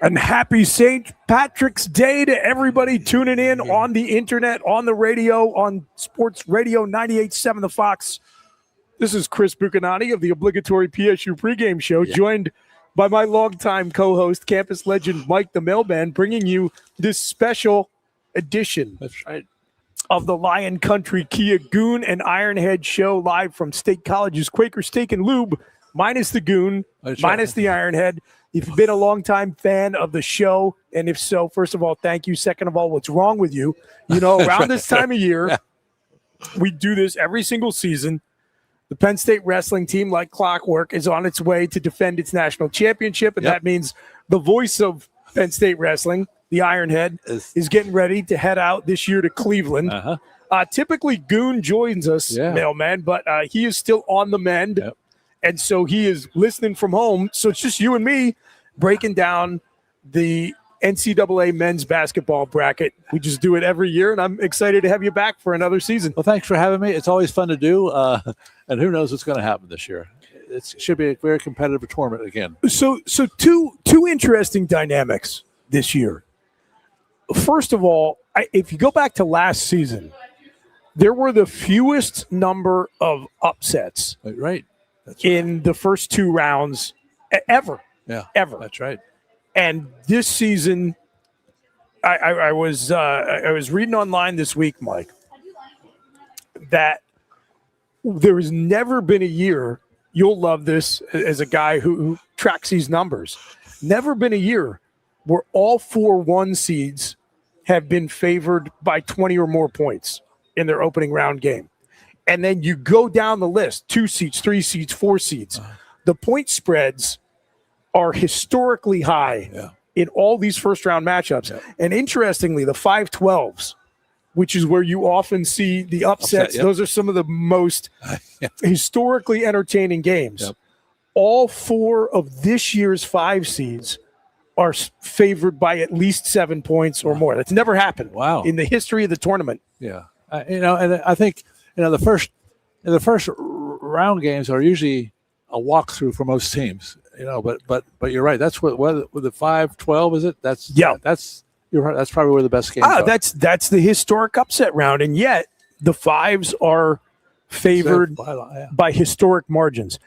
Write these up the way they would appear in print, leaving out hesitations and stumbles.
And happy St. Patrick's Day to everybody tuning in on the internet, on the radio, on Sports Radio 98.7 The Fox. This is Chris Buchanani of the obligatory PSU pregame show, joined by my longtime co-host, campus legend Mike the Mailman, bringing you this special edition of the Lion Country Kia Goon and Ironhead show live from State College's Quaker Steak and Lube, minus the Goon, minus the Ironhead. If you've been a longtime fan of the show, and if so, first of all, thank you. Second of all, what's wrong with you? You know, around this time of year, we do this every single season. The Penn State Wrestling team, like clockwork, is on its way to defend its national championship, and that means the voice of Penn State Wrestling, the Ironhead, is getting ready to head out this year to Cleveland. Typically, Goon joins us, Mailman, but he is still on the mend. And so he is listening from home. So it's just you and me breaking down the NCAA men's basketball bracket. We just do it every year, and I'm excited to have you back for another season. Well, thanks for having me. It's always fun to do, and who knows what's going to happen this year. It should be a very competitive tournament again. So two interesting dynamics this year. First of all, if you go back to last season, there were the fewest number of upsets. Right. In the first two rounds ever. Yeah, ever. That's right. And this season, I was reading online this week, Mike, that there has never been a year, you'll love this as a guy who tracks these numbers, never been a year where all 4 1 seeds have been favored by 20 or more points in their opening round game. And then you go down the list, 2 seeds, 3 seeds, 4 seeds. The point spreads are historically high in all these first-round matchups. And interestingly, the 5-12s, which is where you often see the upsets, those are some of the most historically entertaining games. All 4 of this year's 5 seeds are favored by at least 7 points or more. That's never happened in the history of the tournament. And I think – the first round games are usually a walkthrough for most teams. But you're right. That's what with the 5-12 is it? That's you're right. That's probably where the best games are. That's the historic upset round, and yet the 5s are favored by historic margins.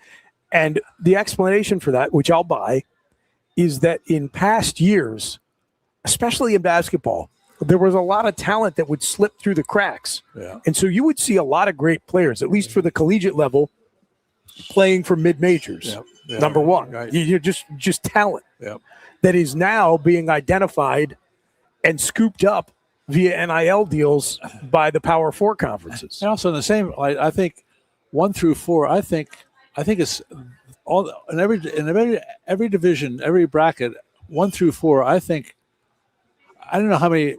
And the explanation for that, which I'll buy, is that in past years, especially in basketball, there was a lot of talent that would slip through the cracks. And so you would see a lot of great players, at least for the collegiate level, playing for mid-majors, number one. You're just talent that is now being identified and scooped up via NIL deals by the Power 4 conferences. And also in the same light, I think 1 through 4, I think it's all in every division, every bracket, 1 through 4, I don't know how many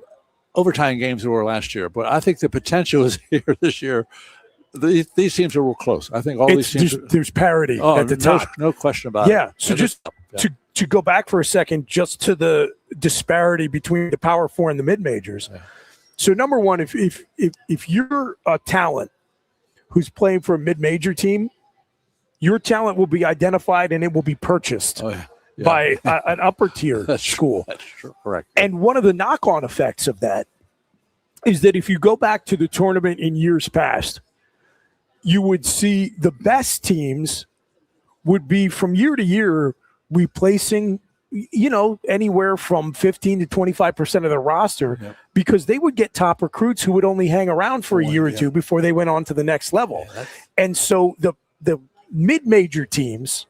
overtime games there were last year, but I think the potential is here this year. These teams are real close. I think all these teams. There's parity at the top. No question about it. So to go back for a second, just to the disparity between the Power 4 and the mid-majors. So number one, if you're a talent who's playing for a mid-major team, your talent will be identified and it will be purchased. By an upper tier school. That's correct. And one of the knock-on effects of that is that if you go back to the tournament in years past, you would see the best teams would be from year to year replacing, anywhere from 15 to 25% of the roster because they would get top recruits who would only hang around for a year or two before they went on to the next level. And so the mid-major teams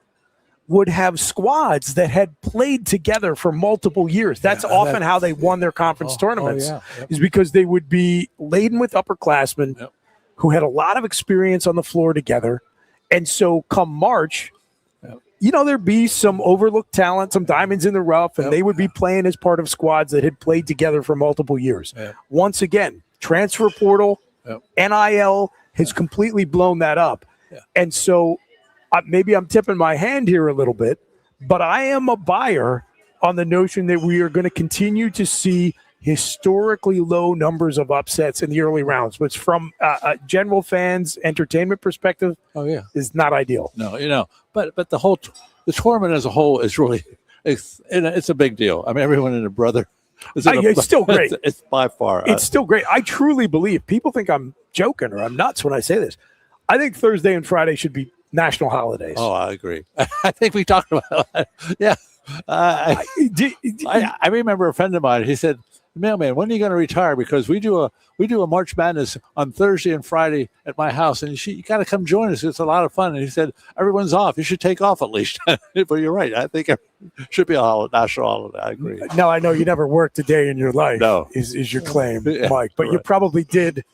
would have squads that had played together for multiple years. That's often how they won their conference tournaments, is because they would be laden with upperclassmen who had a lot of experience on the floor together. And so come March, there'd be some overlooked talent, some diamonds in the rough, and they would be playing as part of squads that had played together for multiple years. Once again, transfer portal, NIL has completely blown that up. And so maybe I'm tipping my hand here a little bit, but I am a buyer on the notion that we are going to continue to see historically low numbers of upsets in the early rounds, which from a general fans' entertainment perspective is not ideal. No, but the tournament as a whole is really it's a big deal. I mean, everyone and a brother. It's still great. It's by far. It's still great. I truly believe people think I'm joking or I'm nuts when I say this. I think Thursday and Friday should be national holidays. Oh, I agree. I think we talked about that. Yeah. I remember a friend of mine. He said, "Mailman, when are you going to retire? Because we do a March Madness on Thursday and Friday at my house, and you got to come join us. It's a lot of fun." And he said, "Everyone's off. You should take off at least." But you're right. I think it should be a national holiday. I agree. Now, I know you never worked a day in your life. No, is your claim, yeah, Mike? But correct. you probably did.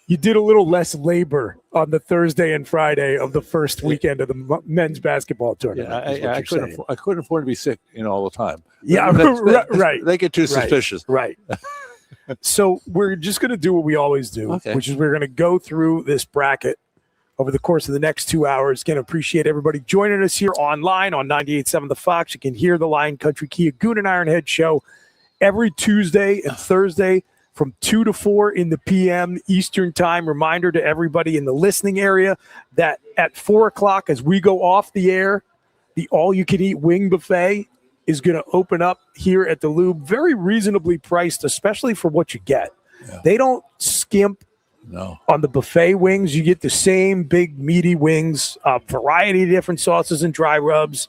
You did a little less labor on the Thursday and Friday of the first weekend of the men's basketball tournament. Yeah, I couldn't afford to be sick, all the time. Yeah, right. They get too suspicious. Right. So we're just going to do what we always do, which is we're going to go through this bracket over the course of the next 2 hours. Again, appreciate everybody joining us here online on 98.7 The Fox. You can hear the Lion Country Kia Goon and Ironhead show every Tuesday and Thursday from 2 to 4 in the p.m. Eastern time. Reminder to everybody in the listening area that at 4 o'clock as we go off the air, the all-you-can-eat wing buffet is going to open up here at the Lube. Very reasonably priced, especially for what you get. Yeah. They don't skimp on the buffet wings. You get the same big, meaty wings, a variety of different sauces and dry rubs,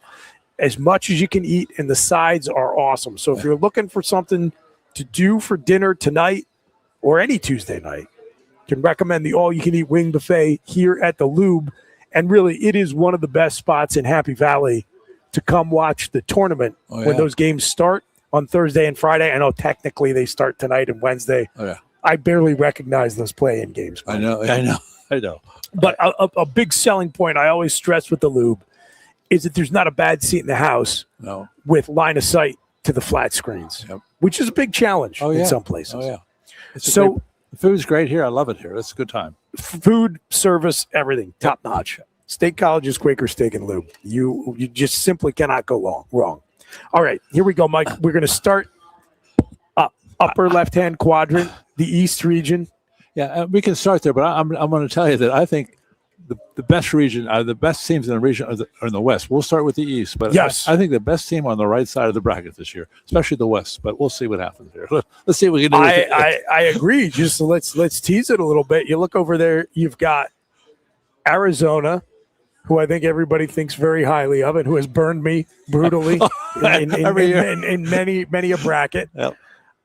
as much as you can eat, and the sides are awesome. So if you're looking for something to do for dinner tonight or any Tuesday night, can recommend the all-you-can-eat wing buffet here at the Lube. And really, it is one of the best spots in Happy Valley to come watch the tournament when those games start on Thursday and Friday. I know technically they start tonight and Wednesday. Oh, yeah. I barely recognize those play-in games. I know. But a big selling point I always stress with the Lube is that there's not a bad seat in the house with line of sight to the flat screens, which is a big challenge in some places. Oh, yeah. The food's great here. I love it here. It's a good time. Food, service, everything, top-notch. State College's Quaker Steak and Lube. You just simply cannot go wrong. All right, here we go, Mike. We're going to start upper left-hand quadrant, the East region. Yeah, we can start there, but I'm going to tell you that I think the best region, the best teams in the region are in the West. We'll start with the East, but yes. I think the best team on the right side of the bracket this year, especially the West. But we'll see what happens here. Let's see what we can do. I agree. Just let's tease it a little bit. You look over there. You've got Arizona, who I think everybody thinks very highly of, and who has burned me brutally in many a bracket. Yep.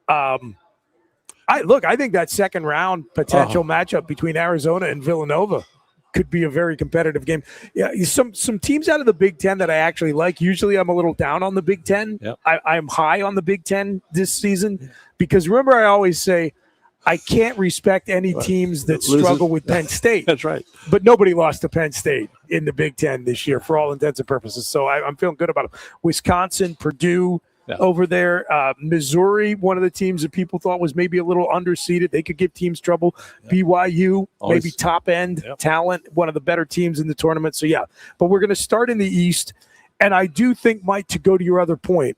I think that second round potential matchup between Arizona and Villanova could be a very competitive game. Yeah, some teams out of the Big Ten that I actually like. Usually I'm a little down on the Big Ten. Yep. I'm high on the Big Ten this season because remember I always say I can't respect any teams that struggle with Penn State. That's right. But nobody lost to Penn State in the Big Ten this year for all intents and purposes. So I'm feeling good about it. Wisconsin, Purdue, over there. Missouri, one of the teams that people thought was maybe a little underseeded. They could give teams trouble. BYU, maybe top-end talent, one of the better teams in the tournament. So, but we're going to start in the East. And I do think, Mike, to go to your other point,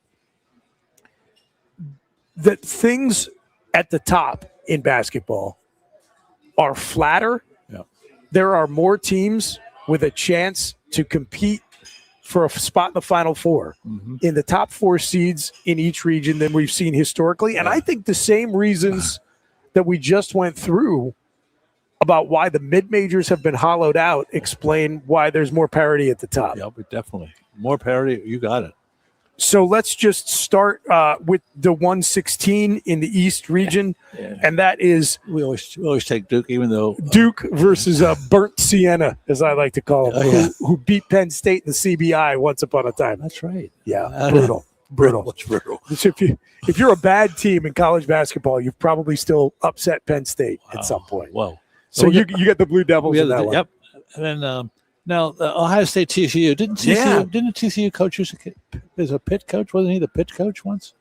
that things at the top in basketball are flatter. Yeah. There are more teams with a chance to compete for a spot in the Final Four in the top 4 seeds in each region than we've seen historically. And I think the same reasons that we just went through about why the mid-majors have been hollowed out explain why there's more parity at the top. Yeah, but definitely. More parity. You got it. So let's just start with the 116 in the East region, and that is we always take Duke, even though Duke versus Burnt Sienna, as I like to call them, who beat Penn State in the CBI once upon a time. That's right. Yeah, brutal. It's brutal. So if you're a bad team in college basketball, you've probably still upset Penn State at some point. Whoa. So you get the Blue Devils in that one. Yep. And then now Ohio State TCU didn't TCU coach as a Pitt coach? Wasn't he the Pitt coach once?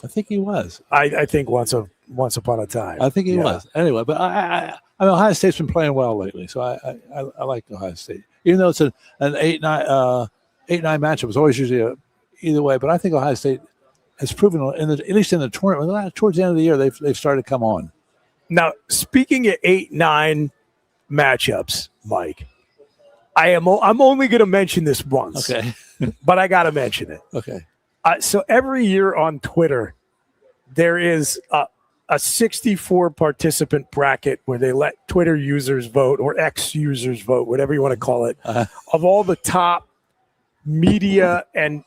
I think he was. I think once upon a time. I think he was. Anyway, but I mean, Ohio State's been playing well lately, so I like Ohio State, even though it's an 8-9 matchup. It's always usually either way, but I think Ohio State has proven at least in the tournament towards the end of the year they've started to come on. Now, speaking of 8-9 matchups, Mike, I'm only going to mention this once. Okay. But I got to mention it. Okay. So every year on Twitter, there is a 64 participant bracket where they let Twitter users vote or X users vote, whatever you want to call it, of all the top media and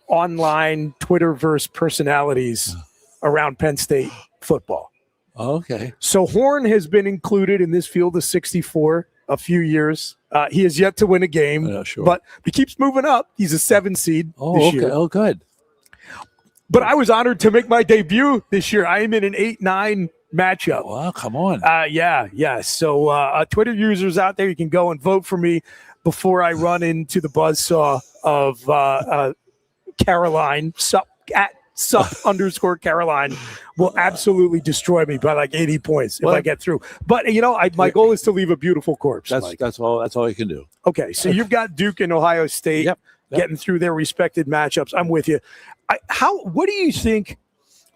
online Twitterverse personalities around Penn State football. Okay. So Horn has been included in this field of 64 a few years. He has yet to win a game, Sure. but he keeps moving up. He's a 7 seed this year. Oh, good. But I was honored to make my debut this year. I am in an 8-9 matchup. Wow, come on. Yeah. So Twitter users out there, you can go and vote for me before I run into the buzzsaw of Caroline, sup _ Caroline will absolutely destroy me by like 80 points if I get through. But, my goal is to leave a beautiful corpse. That's all you can do. Okay, so you've got Duke and Ohio State getting through their respected matchups. I'm with you. What do you think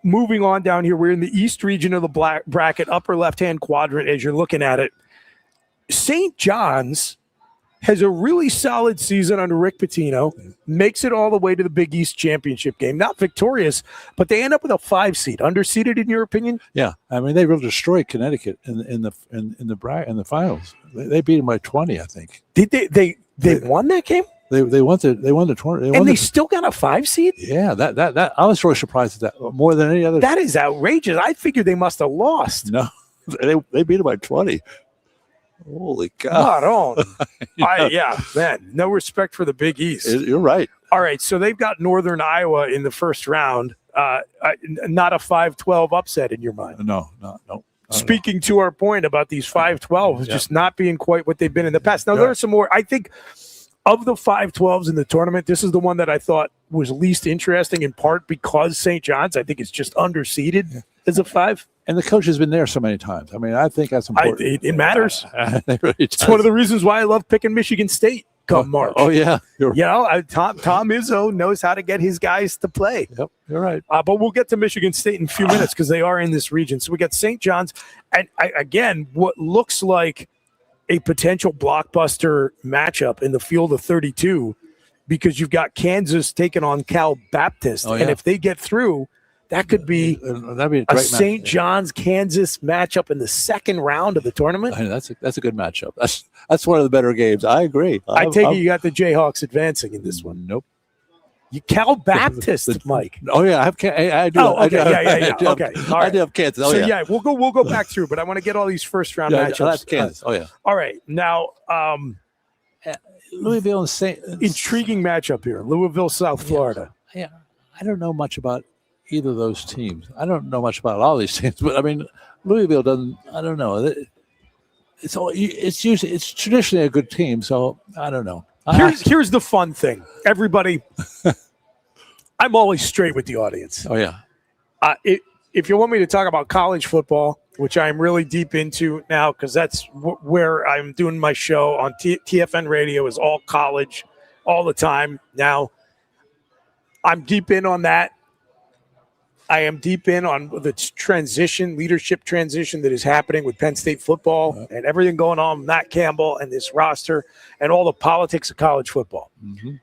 moving on down here? We're in the East region of the bracket, upper left-hand quadrant as you're looking at it. St. John's has a really solid season under Rick Pitino, makes it all the way to the Big East championship game. Not victorious, but they end up with a 5 seed. Underseeded, in your opinion? Yeah, I mean they really destroyed Connecticut in the finals. They beat them by 20, I think. Did they won that game? They won the tournament, and they still got a 5 seed. Yeah, that I was really surprised at that more than any other. That is outrageous. I figured they must have lost. No, they beat them by 20. Holy cow! Man, no respect for the Big East. You're right. All right, so they've got Northern Iowa in the first round. Not a 5-12 upset in your mind? No. Speaking to our point about these 5-12s just not being quite what they've been in the past. Now, there are some more. I think of the 5-12s in the tournament, this is the one that I thought was least interesting, in part because St. John's, I think, is just underseeded as a 5. And the coach has been there so many times. I mean, I think that's important. It matters. It really it's one of the reasons why I love picking Michigan State come March. Oh, yeah. Tom Izzo knows how to get his guys to play. Yep, you're right. But we'll get to Michigan State in a few minutes because they are in this region. So we got St. John's. And, again, what looks like a potential blockbuster matchup in the field of 32 because you've got Kansas taking on Cal Baptist. And if they get through, that could be a St. John's Kansas matchup in the second round of the tournament. I mean, that's a good matchup. That's one of the better games. I agree. I take it you got the Jayhawks advancing in this one. Nope. You Cal Baptist, Mike. Oh yeah, I do. Oh, okay, yeah. Okay, all right. I do have Kansas. So we'll go back through, but I want to get all these first round matchups. That's Kansas. Oh yeah. All right, now Louisville and St. Intriguing matchup here, Louisville, South Florida. Yeah, I don't know much about either of those teams. I don't know much about all these teams, but I mean, Louisville doesn't. I don't know. It's traditionally a good team, so I don't know. Here's the fun thing, everybody. I'm always straight with the audience. Oh yeah. If you want me to talk about college football, which I'm really deep into now, because that's where I'm doing my show on TFN Radio, is all college, all the time. Now, I'm deep in on that. I am deep in on the leadership transition that is happening with Penn State football and everything going on with Matt Campbell and this roster and all the politics of college football. Mm-hmm.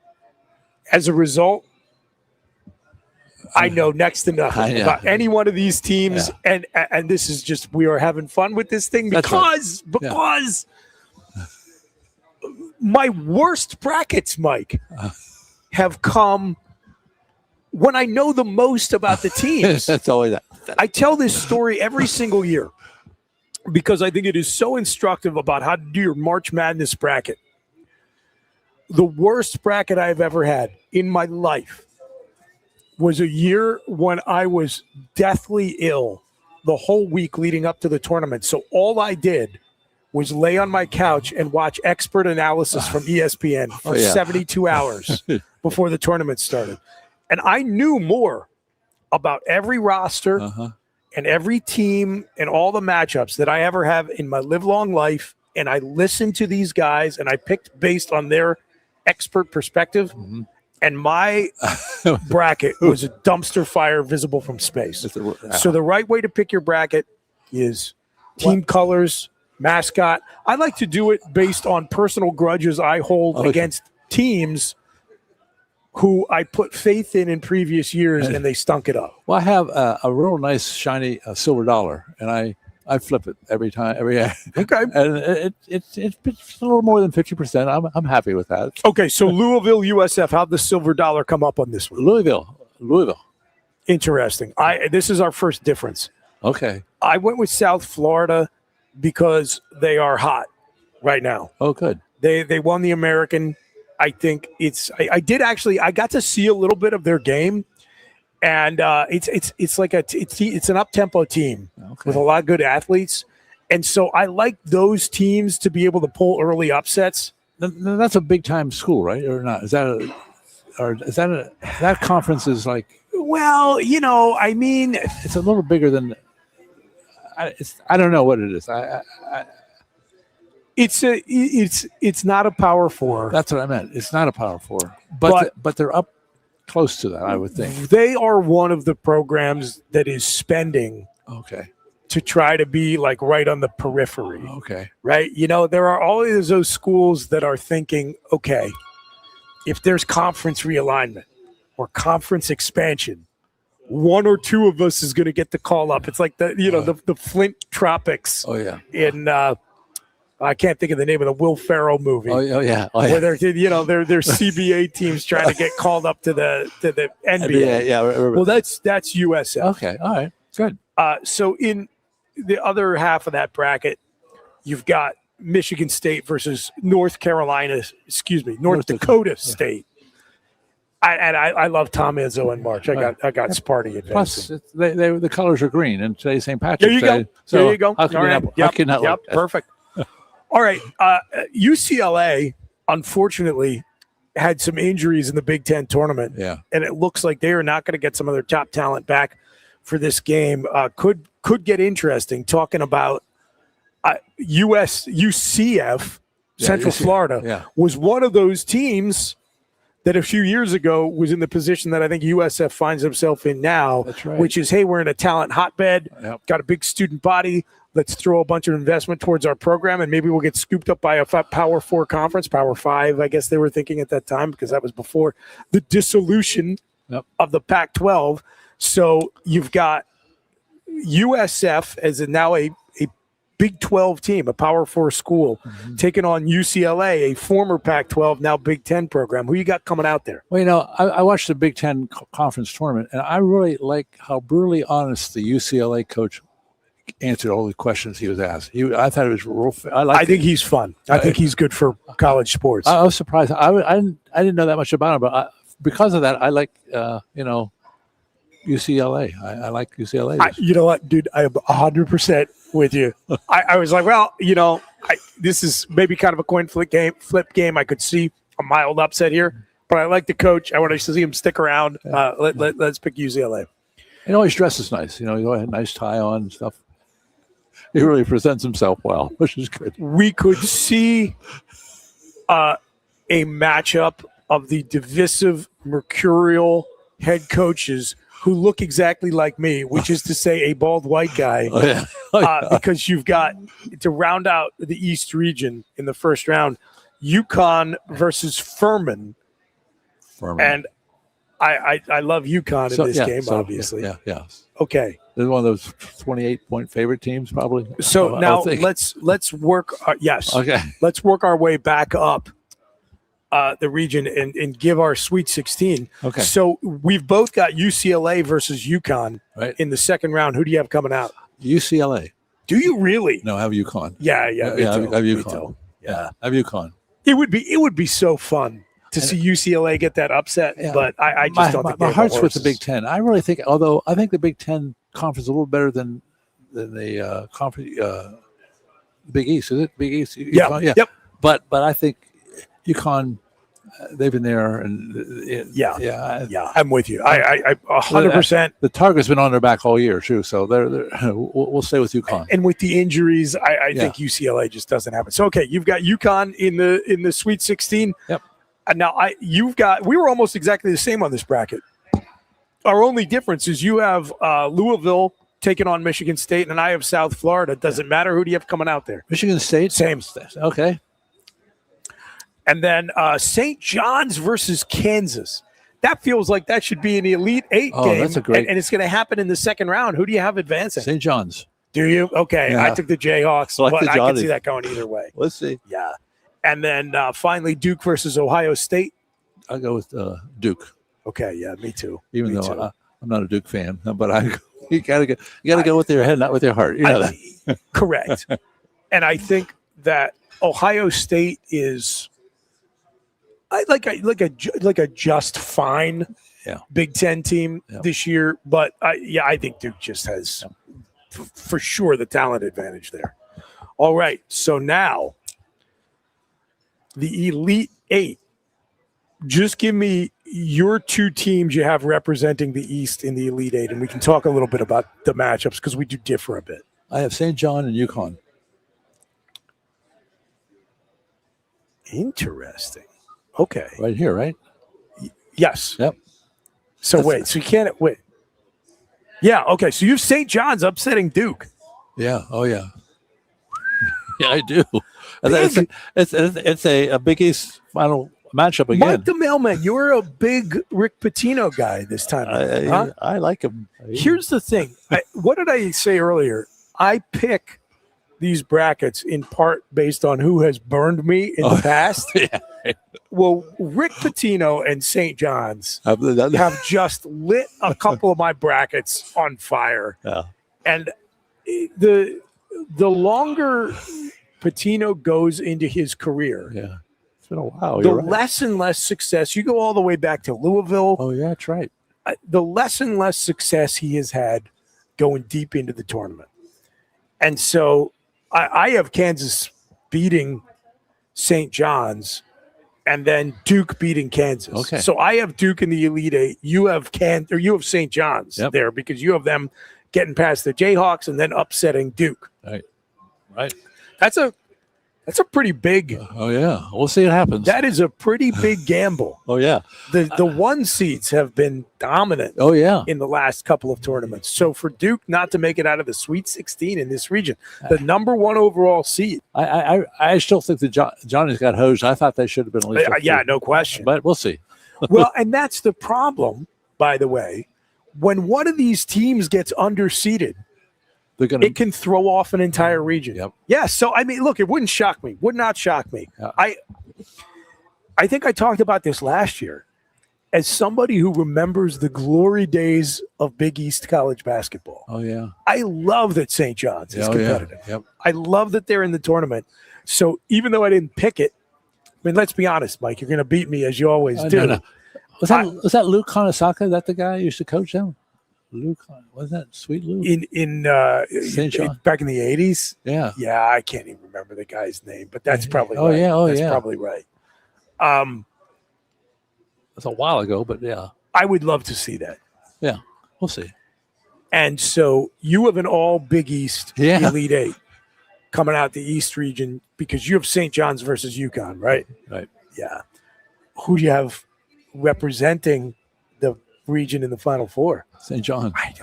As a result, I know next to nothing about any one of these teams, and this is just, we are having fun with this thing because my worst brackets, Mike, have come when I know the most about the teams. That's always that. I tell this story every single year because I think it is so instructive about how to do your March Madness bracket. The worst bracket I've ever had in my life was a year when I was deathly ill the whole week leading up to the tournament. So all I did was lay on my couch and watch expert analysis from ESPN for 72 hours before the tournament started. And I knew more about every roster and every team and all the matchups that I ever have in my live-long life. And I listened to these guys, and I picked based on their expert perspective. Mm-hmm. And my bracket was a dumpster fire visible from space. So the right way to pick your bracket is team colors, mascot. I like to do it based on personal grudges I hold against teams who I put faith in previous years, and they stunk it up. Well, I have a real nice shiny silver dollar, and I flip it every time. Okay, and it's a little more than 50%. I'm happy with that. Okay, so Louisville, USF. How'd the silver dollar come up on this one? Louisville. Interesting. This is our first difference. Okay. I went with South Florida because they are hot right now. Oh, good. They won the American. I think I got to see a little bit of their game, and it's like it's an up-tempo team with a lot of good athletes, and so I like those teams to be able to pull early upsets. That's a big-time school, right? Or not? That conference is like? Well, I mean, it's a little bigger than. I don't know what it is. It's not a Power Four. That's what I meant. It's not a Power Four, but they're up close to that. I would think they are one of the programs that is spending. Okay. To try to be like right on the periphery. Okay. Right. There are always those schools that are thinking, okay, if there's conference realignment or conference expansion, one or two of us is going to get the call up. It's like the Flint Tropics. Oh yeah. In I can't think of the name of the Will Ferrell movie. Oh yeah. Where they're their CBA teams trying to get called up to the NBA. Yeah. Well, that's USF. Okay. All right. Good. So in the other half of that bracket, you've got Michigan State versus North Dakota State. I love Tom Izzo and March. I got Sparty advancing. Plus, the colors are green, and today's St. Patrick's Day. There you go. So there you go. How can not like that? Perfect. All right. UCLA, unfortunately, had some injuries in the Big Ten tournament. Yeah. And it looks like they are not going to get some of their top talent back for this game. Could get interesting talking about UCF, Central Florida, was one of those teams that a few years ago was in the position that I think USF finds himself in now, which is, hey, we're in a talent hotbed, got a big student body. Let's throw a bunch of investment towards our program, and maybe we'll get scooped up by a Power 4 conference, Power 5, I guess they were thinking at that time, because that was before the dissolution of the Pac-12. So you've got USF as now a Big 12 team, a Power 4 school, taking on UCLA, a former Pac-12, now Big 10 program. Who you got coming out there? Well, I watched the Big 10 conference tournament, and I really like how brutally honest the UCLA coach answered all the questions he was asked. I thought it was real. I think he's fun. I think he's good for college sports. I was surprised. I didn't know that much about him, but because of that, I like UCLA. I like UCLA. You know what, dude? I am 100% with you. I was like, well, this is maybe kind of a coin flip game. I could see a mild upset here, but I like the coach. I want to see him stick around. Let's pick UCLA. He always dresses nice. He always had a nice tie on and stuff. He really presents himself well, which is good. We could see a matchup of the divisive, mercurial head coaches who look exactly like me, which is to say a bald white guy, because you've got, to round out the East region in the first round, UConn versus Furman. And I love UConn in this game, obviously. Yeah. Okay. They're one of those 28-point favorite teams, probably. So now let's work. Let's work our way back up the region and give our Sweet 16. Okay. So we've both got UCLA versus UConn in the second round. Who do you have coming out? UCLA. Do you really? No, I have UConn. Yeah. I have UConn. Yeah, I have UConn. It would be so fun to see UCLA get that upset, but I just don't think my heart's with the Big Ten. I really think, although I think the Big Ten conference is a little better than the conference, Big East. Is it Big East? UConn? Yeah. Yep. But I think UConn, they've been there, and I'm with you. I 100%. The target's been on their back all year too, so we'll stay with UConn. And with the injuries, I think UCLA just doesn't have it. So okay, you've got UConn in the Sweet 16. Yep. And now we were almost exactly the same on this bracket. Our only difference is you have Louisville taking on Michigan State, and I have South Florida. Doesn't matter. Who do you have coming out there? Michigan State? Same. Okay. And then St. John's versus Kansas. That feels like that should be an Elite Eight game. That's a great. And it's going to happen in the second round. Who do you have advancing? St. John's. Do you? Okay. Yeah. I took the Jayhawks, but I can see that going either way. Let's see. Yeah. And then finally, Duke versus Ohio State. I'll go with Duke. Okay. Yeah, me too. Even though I'm not a Duke fan, but you gotta go with your head, not with your heart. You know that. Correct. And I think that Ohio State is like a just fine Big Ten team this year, but I think Duke just has for sure the talent advantage there. All right, so now the Elite Eight. Just give me your two teams you have representing the East in the Elite Eight, and we can talk a little bit about the matchups because we do differ a bit. I have St. John and UConn. Interesting. Okay. Right here, right? Yes. Yep. So so you can't wait. Yeah. Okay. So you have St. John's upsetting Duke. Yeah. Oh yeah. Yeah, I do. It's a Big East final matchup again. Mike the Mailman, you're a big Rick Pitino guy this time. I like him. Here's the thing. What did I say earlier? I pick these brackets in part based on who has burned me in the past. Yeah. Well, Rick Pitino and St. John's have just lit a couple of my brackets on fire. Yeah. And the longer Pitino goes into his career, it's been a while. the less and less success. You go all the way back to Louisville. Oh yeah, that's right. The less and less success he has had going deep into the tournament. And so I have Kansas beating St. John's and then Duke beating Kansas. Okay. So I have Duke in the Elite Eight. You have St. John's there because you have them getting past the Jayhawks and then upsetting Duke. Right. That's a pretty big. Oh yeah, we'll see what happens. That is a pretty big gamble. Oh yeah. The one seeds have been dominant. Oh yeah. In the last couple of tournaments. So for Duke not to make it out of the Sweet 16 in this region, the number one overall seed. I still think that Johnny's got hosed. I thought they should have been at least. Yeah, no question. But we'll see. Well, and that's the problem, by the way. When one of these teams gets underseeded, it can throw off an entire region. Yep. Yeah. So I mean, look, it wouldn't shock me. Would not shock me. Yeah. I think I talked about this last year. As somebody who remembers the glory days of Big East college basketball. Oh yeah. I love that St. John's is competitive. Yeah. Yep. I love that they're in the tournament. So even though I didn't pick it, I mean, let's be honest, Mike, you're going to beat me as you always do. No. Was that Luke Konosaka? That the guy who used to coach them? Luke, wasn't that Sweet Luke? In St. John. Back in the 80s? Yeah. Yeah, I can't even remember the guy's name, but that's probably right. That's probably right. That's a while ago, but yeah. I would love to see that. Yeah, we'll see. And so you have an all Big East Elite Eight coming out the East region because you have St. John's versus UConn, right? Right. Yeah. Who do you have representing the region in the Final Four? St. John. I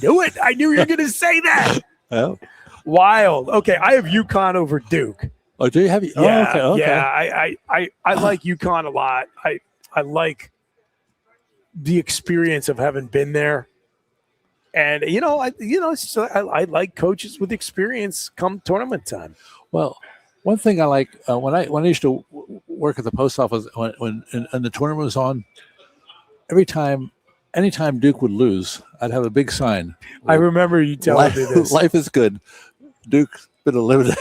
knew it. I knew you were going to say that. Yeah. Wild. Okay, I have UConn over Duke. Oh, do you have? Yeah, okay. Yeah. I like UConn a lot. I like the experience of having been there, and I like coaches with experience come tournament time. Well, one thing I like when I used to work at the post office when the tournament was on, anytime Duke would lose, I'd have a big sign. I remember you telling me this. Life is good. Duke's been eliminated.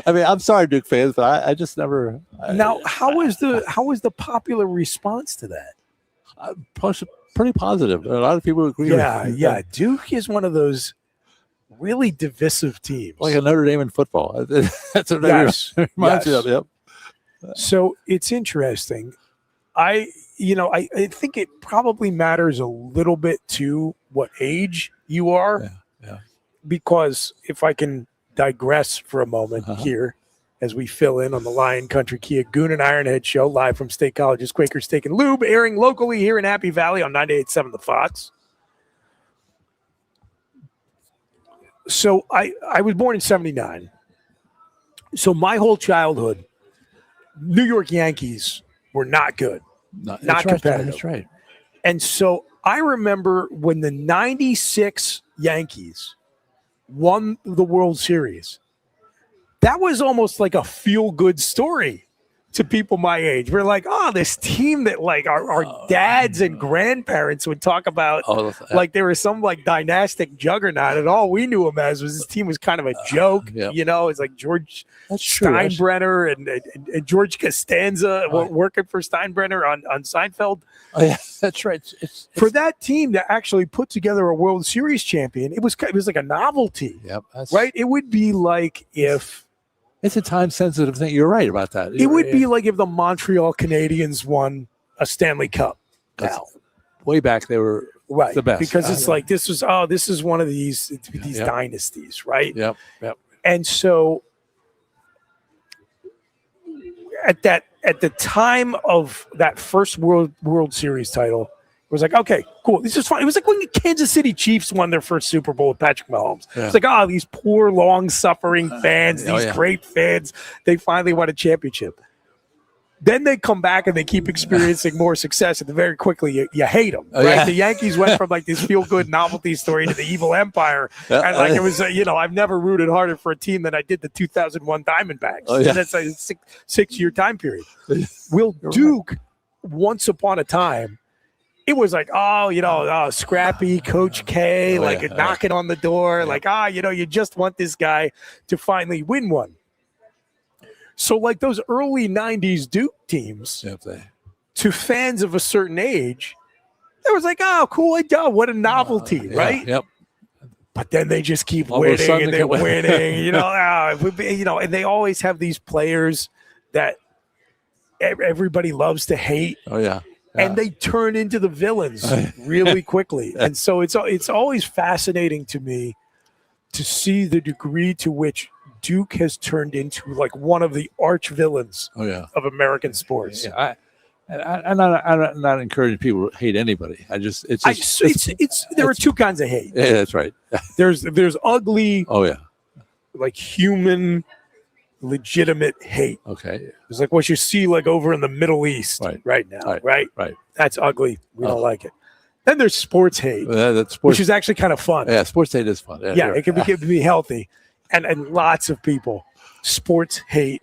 I mean, I'm sorry, Duke fans, but I just never. Now, how was the popular response to that? Pretty positive. A lot of people agree. Yeah. Duke is one of those really divisive teams, like a Notre Dame in football. That's what it reminds me of. Yep. So it's interesting. I think it probably matters a little bit to what age you are. Yeah. Because if I can digress for a moment here as we fill in on the Lion Country Kia Goon and Ironhead show live from State College's Quaker Steak and Lube, airing locally here in Happy Valley on 98.7 The Fox. So I was born in 79. So my whole childhood, New York Yankees were not good, not competitive. That's right. And so I remember when the 96 Yankees won the World Series, that was almost like a feel-good story to people my age. We're like, oh, this team that like our dads and grandparents would talk about like there was some like dynastic juggernaut, and all we knew them as was this team was kind of a joke. You know, it's like George Steinbrenner and George Costanza working for Steinbrenner on Seinfeld. Oh, yeah, that's right. It's for that team to actually put together a World Series champion, it was like a novelty. Yep, right? It would be like if it's a time-sensitive thing. You're right about that. It would be like if the Montreal Canadiens won a Stanley Cup. Now, way back, they were the best because it's like this is one of these dynasties, right? Yep. And so at the time of that first World Series title, it was like, okay, cool. This is fun. It was like when the Kansas City Chiefs won their first Super Bowl with Patrick Mahomes. It's like, these poor, long-suffering fans, these great fans, they finally won a championship. Then they come back and they keep experiencing more success, and then very quickly you hate them. Right? Yeah. The Yankees went from like this feel-good novelty story to the evil empire, and like it was, I've never rooted harder for a team than I did the 2001 Diamondbacks. And that's a six-year time period. Will Duke, once upon a time, it was like, scrappy Coach K, knocking on the door, you just want this guy to finally win one. So, like those early 90s Duke teams, to fans of a certain age, it was like, oh, cool, what a novelty, right? Yep. But then they just keep winning, and they're winning, and they always have these players that everybody loves to hate. Oh, yeah. And they turn into the villains really quickly. And so it's always fascinating to me to see the degree to which Duke has turned into like one of the arch villains of American sports. Yeah, I'm not encouraging people to hate anybody. There are two kinds of hate. Yeah, that's right. There's ugly, like human, legitimate hate. Okay. It's like what you see like over in the Middle East right now, right? That's ugly. We don't like it. Then there's sports hate, which is actually kind of fun. Yeah, sports hate is fun. Yeah, it can be healthy. And lots of people sports hate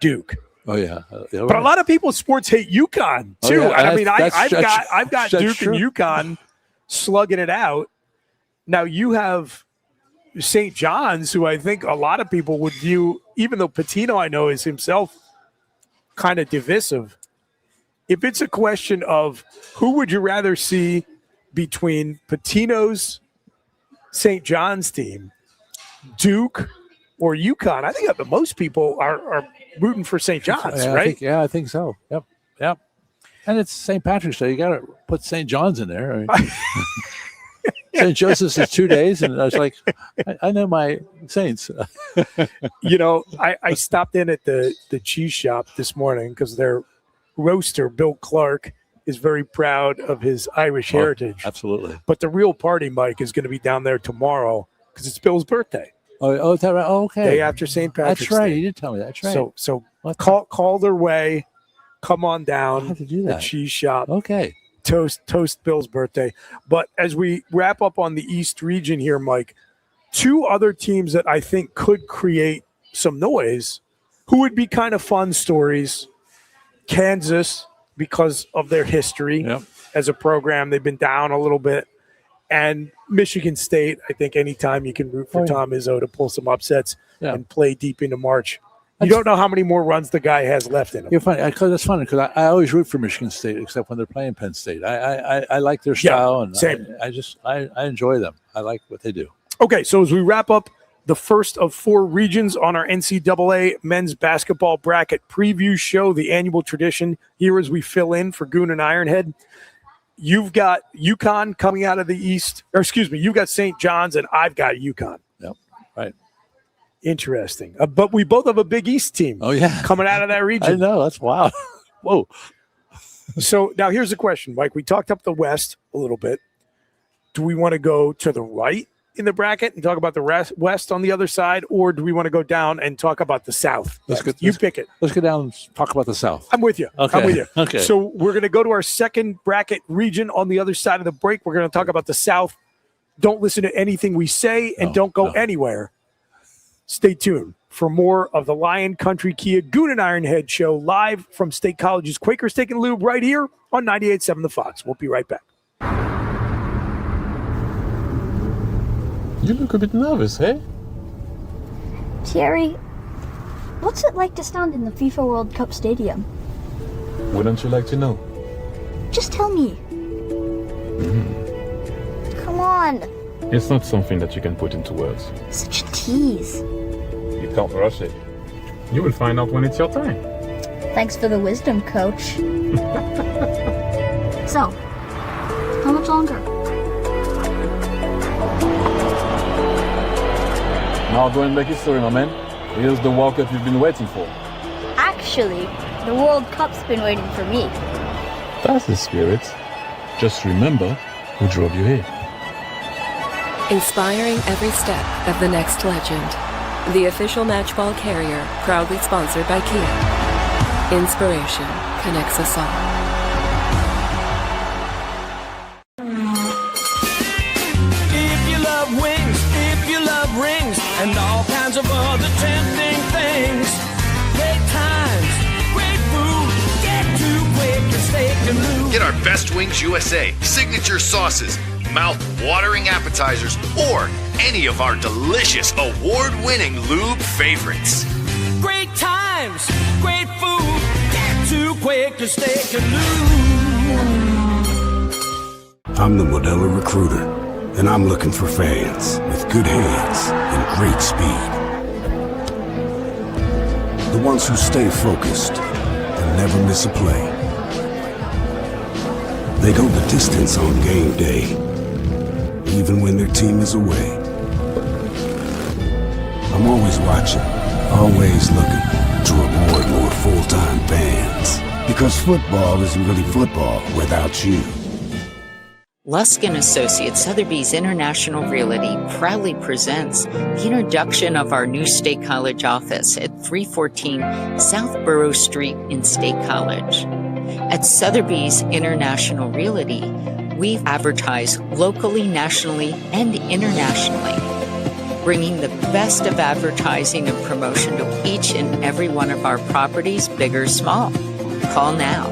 Duke. Oh yeah. But a lot of people sports hate UConn too. I've got Duke and UConn slugging it out. Now you have St. John's, who I think a lot of people would view, even though Pitino I know is himself kind of divisive. If it's a question of who would you rather see between Pitino's St. John's team, Duke, or UConn, I think that most people are rooting for St. John's, right? I think so. Yep. And it's St. Patrick's Day. You got to put St. John's in there. St. Joseph's is 2 days, and I was like, I know my saints. I stopped in at the cheese shop this morning because their roaster, Bill Clark, is very proud of his Irish heritage. Absolutely. But the real party, Mike, is going to be down there tomorrow because it's Bill's birthday. Oh, is that right? Oh, okay. Day after St. Patrick's That's right. Day. You did tell me that. That's right. So call their way. Come on down. I have to do that. The cheese shop. Okay. Toast Bill's birthday. But as we wrap up on the East region here, Mike, two other teams that I think could create some noise, who would be kind of fun stories. Kansas, because of their history as a program, they've been down a little bit. And Michigan State, I think anytime you can root for Tom Izzo to pull some upsets and play deep into March. You don't know how many more runs the guy has left in him. You're funny. That's funny because I always root for Michigan State, except when they're playing Penn State. I like their style, and same. I enjoy them. I like what they do. Okay, so as we wrap up the first of four regions on our NCAA men's basketball bracket preview show, the annual tradition here as we fill in for Goon and Ironhead, you've got UConn coming out of the East, you've got St. John's, and I've got UConn. Yep, right. Interesting. But we both have a Big East team coming out of that region. I know. That's wild. Whoa. So now here's the question, Mike. We talked up the West a little bit. Do we want to go to the right in the bracket and talk about the West on the other side, or do we want to go down and talk about the South? You pick it. Let's go down and talk about the South. I'm with you. Okay. I'm with you. Okay. So we're going to go to our second bracket region on the other side of the break. We're going to talk about the South. Don't listen to anything we say and don't go anywhere. Stay tuned for more of the Lion Country Kia Goon and Ironhead show live from State College's Quaker Steak and Lube right here on 98.7 The Fox. We'll be right back. You look a bit nervous, eh? Thierry, what's it like to stand in the FIFA World Cup stadium? Wouldn't you like to know? Just tell me. Come on. It's not something that you can put into words. Such a tease. You can't rush it. You will find out when it's your time. Thanks for the wisdom, coach. So, how much longer? Now go and make history, my man. Here's the World Cup you've been waiting for. Actually, the World Cup's been waiting for me. That's the spirit. Just remember who drove you here. Inspiring every step of the next legend. The official matchball carrier, proudly sponsored by Kia. Inspiration connects us all. If you love wings, if you love rings, and all kinds of other tempting things, great times, great food, get to Quaker Steak and Lube. Get our Best Wings USA, signature sauces, mouth-watering appetizers, or any of our delicious award-winning lube favorites. Great times, great food, get to Quaker Steak and Lube. I'm the Modelo Recruiter, and I'm looking for fans with good hands and great speed. The ones who stay focused and never miss a play. They go the distance on game day, even when their team is away. I'm always watching, always looking to reward more full-time fans. Because football isn't really football without you. Lusk & Associates Sotheby's International Realty proudly presents the introduction of our new State College office at 314 South Borough Street in State College. At Sotheby's International Realty, we advertise locally, nationally, and internationally, bringing the best of advertising and promotion to each and every one of our properties, big or small. Call now.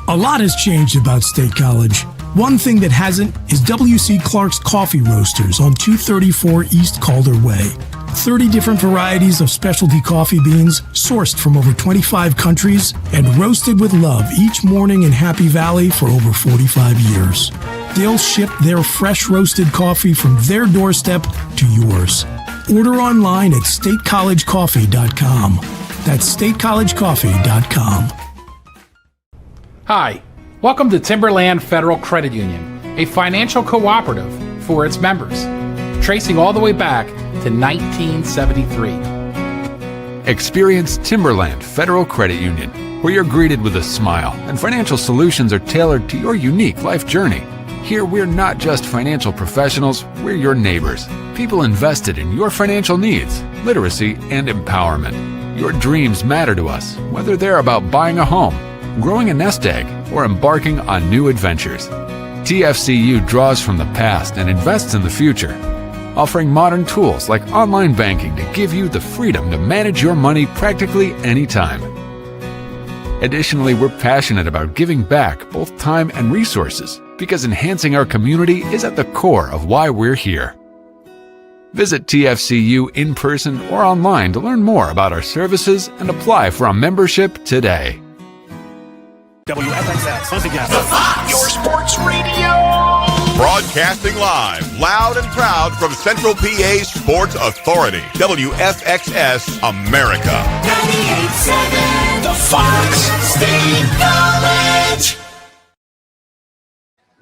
A lot has changed about State College. One thing that hasn't is W.C. Clark's Coffee Roasters on 234 East Calder Way. 30 different varieties of specialty coffee beans sourced from over 25 countries and roasted with love each morning in Happy Valley for over 45 years. They'll ship their fresh roasted coffee from their doorstep to yours. Order online at statecollegecoffee.com. That's statecollegecoffee.com. Hi, welcome to Timberland Federal Credit Union, a financial cooperative for its members, tracing all the way back to 1973. Experience Timberland Federal Credit Union, where you're greeted with a smile and financial solutions are tailored to your unique life journey. Here, we're not just financial professionals, we're your neighbors, people invested in your financial needs, literacy, and empowerment. Your dreams matter to us, whether they're about buying a home, growing a nest egg, or embarking on new adventures. TFCU draws from the past and invests in the future, offering modern tools like online banking to give you the freedom to manage your money practically anytime. Additionally, we're passionate about giving back both time and resources because enhancing our community is at the core of why we're here. Visit TFCU in person or online to learn more about our services and apply for a membership today. WFXX, once again, The Fox, your sports radio. Broadcasting live, loud and proud from Central PA's Sports Authority, WFXS America. 98.7, The Fox, State College.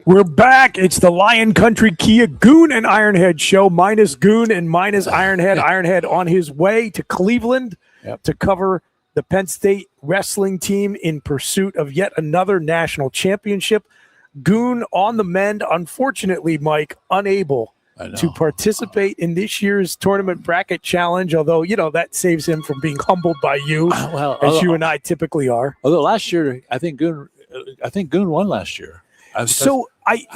We're back. It's the Lion Country Kia Goon and Ironhead show, minus Goon and minus Ironhead. Ironhead on his way to Cleveland to cover the Penn State Wrestling team in pursuit of yet another national championship. Goon on the mend. Unfortunately, Mike, unable to participate in this year's tournament bracket challenge, although, that saves him from being humbled by you, as you and I typically are. Although last year, I think Goon won last year. So I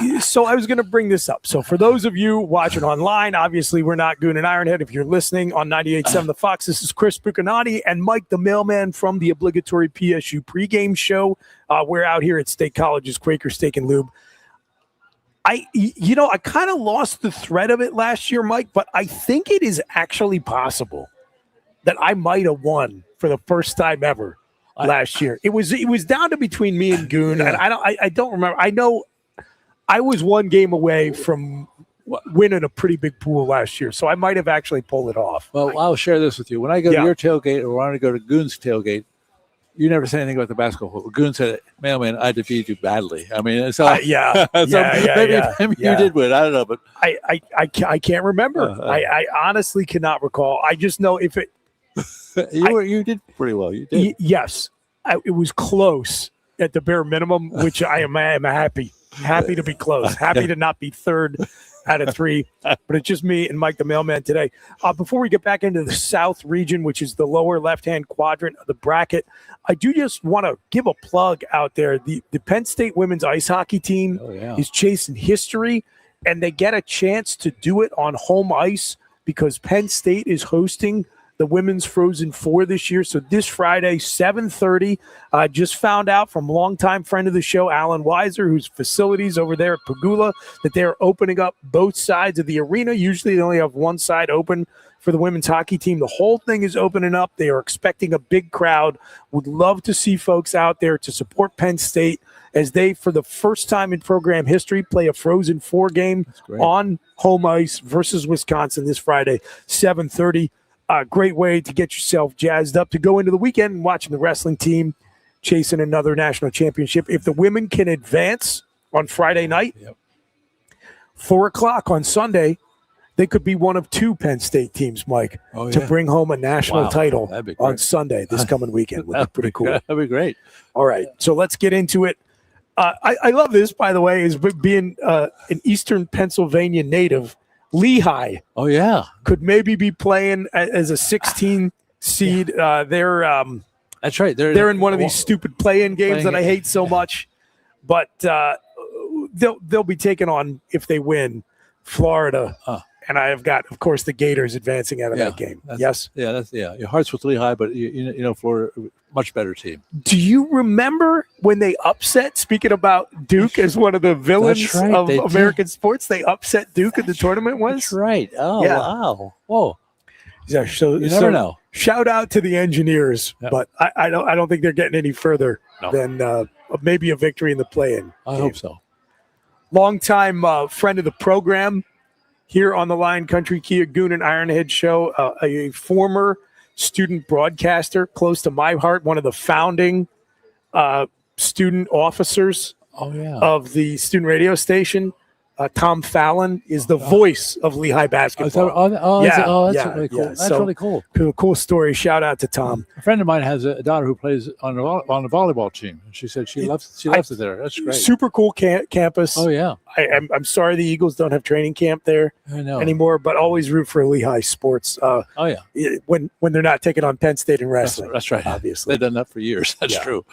was going to bring this up. So for those of you watching online, obviously we're not Goon and Ironhead. If you're listening on 98.7 The Fox, this is Chris Buccanati and Mike the Mailman from the obligatory PSU pregame show. We're out here at State College's Quaker Steak and Lube. I kind of lost the thread of it last year, Mike, but I think it is actually possible that I might have won for the first time ever last year. It was down to between me and Goon, and I don't remember. I know I was one game away from winning a pretty big pool last year, so I might have actually pulled it off. Well, I'll share this with you. When I go to your tailgate or when I go to Goon's tailgate, you never say anything about the basketball. Goon said, "Mailman, I defeated you badly." I mean, so maybe you did win. I don't know, but I can't remember. I honestly cannot recall. I just know if it. You did pretty well. You did. Yes, it was close at the bare minimum, which I am happy to be close. Happy to not be third out of three, but it's just me and Mike the Mailman today. Before we get back into the South region, which is the lower left-hand quadrant of the bracket, I do just want to give a plug out there. The Penn State women's ice hockey team is chasing history, and they get a chance to do it on home ice because Penn State is hosting the Women's Frozen Four this year. So this Friday, 7:30, just found out from longtime friend of the show, Alan Weiser, whose facilities over there at Pagula, that they're opening up both sides of the arena. Usually they only have one side open for the women's hockey team. The whole thing is opening up. They are expecting a big crowd. Would love to see folks out there to support Penn State as they, for the first time in program history, play a Frozen Four game on home ice versus Wisconsin this Friday, 7:30. Great way to get yourself jazzed up to go into the weekend watching the wrestling team chasing another national championship. If the women can advance on Friday night, 4 o'clock on Sunday, they could be one of two Penn State teams, Mike, to bring home a national title on Sunday this coming weekend. Would be pretty cool. That'd be great. All right, so let's get into it. I love this, by the way, is being an Eastern Pennsylvania native. Lehigh, could maybe be playing as a 16 seed. They're that's right. They're in one of these stupid play-in games that I hate so much, but they'll be taking on, if they win, Florida. And I have got, of course, the Gators advancing out of that game. Yes, Your heart's with Lehigh, but Florida, much better team. Do you remember when they upset? Speaking about Duke as one of the villains of American sports, they upset Duke in the tournament. That's right. Oh wow! Whoa! Yeah, so you never know. Shout out to the engineers, but I don't think they're getting any further than maybe a victory in the play-in. I hope so. Longtime friend of the program here on the Lion Country Kia Goon and Ironhead show, a former student broadcaster close to my heart, one of the founding student officers of the student radio station. Tom Fallon is the voice of Lehigh basketball. That's really cool. That's really cool. Cool story. Shout out to Tom. A friend of mine has a daughter who plays on the volleyball team. She said she loves it there. That's great. Super cool campus. Oh yeah. I'm sorry the Eagles don't have training camp there anymore, but always root for Lehigh sports. When they're not taking on Penn State in wrestling. That's right. Obviously, they've done that for years. That's true.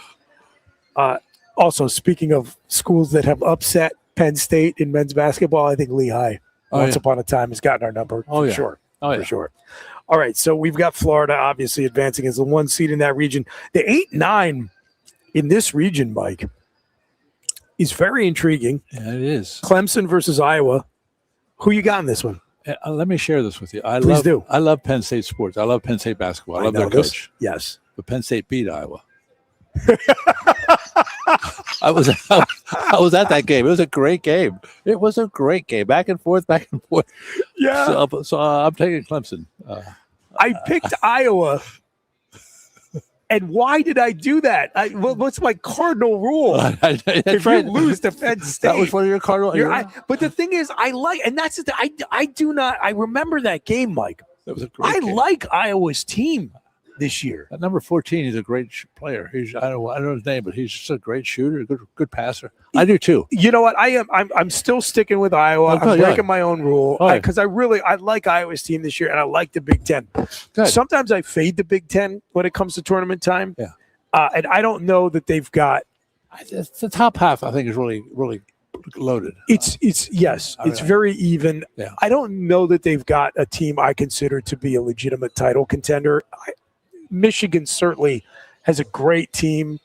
Also, speaking of schools that have upset Penn State in men's basketball, I think Lehigh once upon a time has gotten our number for sure. For sure. All right, so we've got Florida obviously advancing as the 1 seed in that region. The 8-9 in this region, Mike, is very intriguing. Yeah, it is. Clemson versus Iowa. Who you got in this one? Let me share this with you. I love Penn State sports. I love Penn State basketball. I love their coach. Yes. But Penn State beat Iowa. I was at that game. It was a great game. Back and forth. Yeah. So I'm taking Clemson. I picked Iowa. And why did I do that? What's my cardinal rule? If you lose to Penn State, that was one of your cardinal. But the thing is, I remember that game, Mike. I like Iowa's team this year. At number 14, he's a great player. I don't know his name, but he's just a great shooter, good passer. I do too. You know what? I'm still sticking with Iowa. I'm breaking my own rule because I like Iowa's team this year, and I like the Big Ten. Good. Sometimes I fade the Big Ten when it comes to tournament time. Yeah. And I don't know that they've got. The top half, I think, is really loaded. It's very even. Yeah. I don't know that they've got a team I consider to be a legitimate title contender. Michigan certainly has a great team.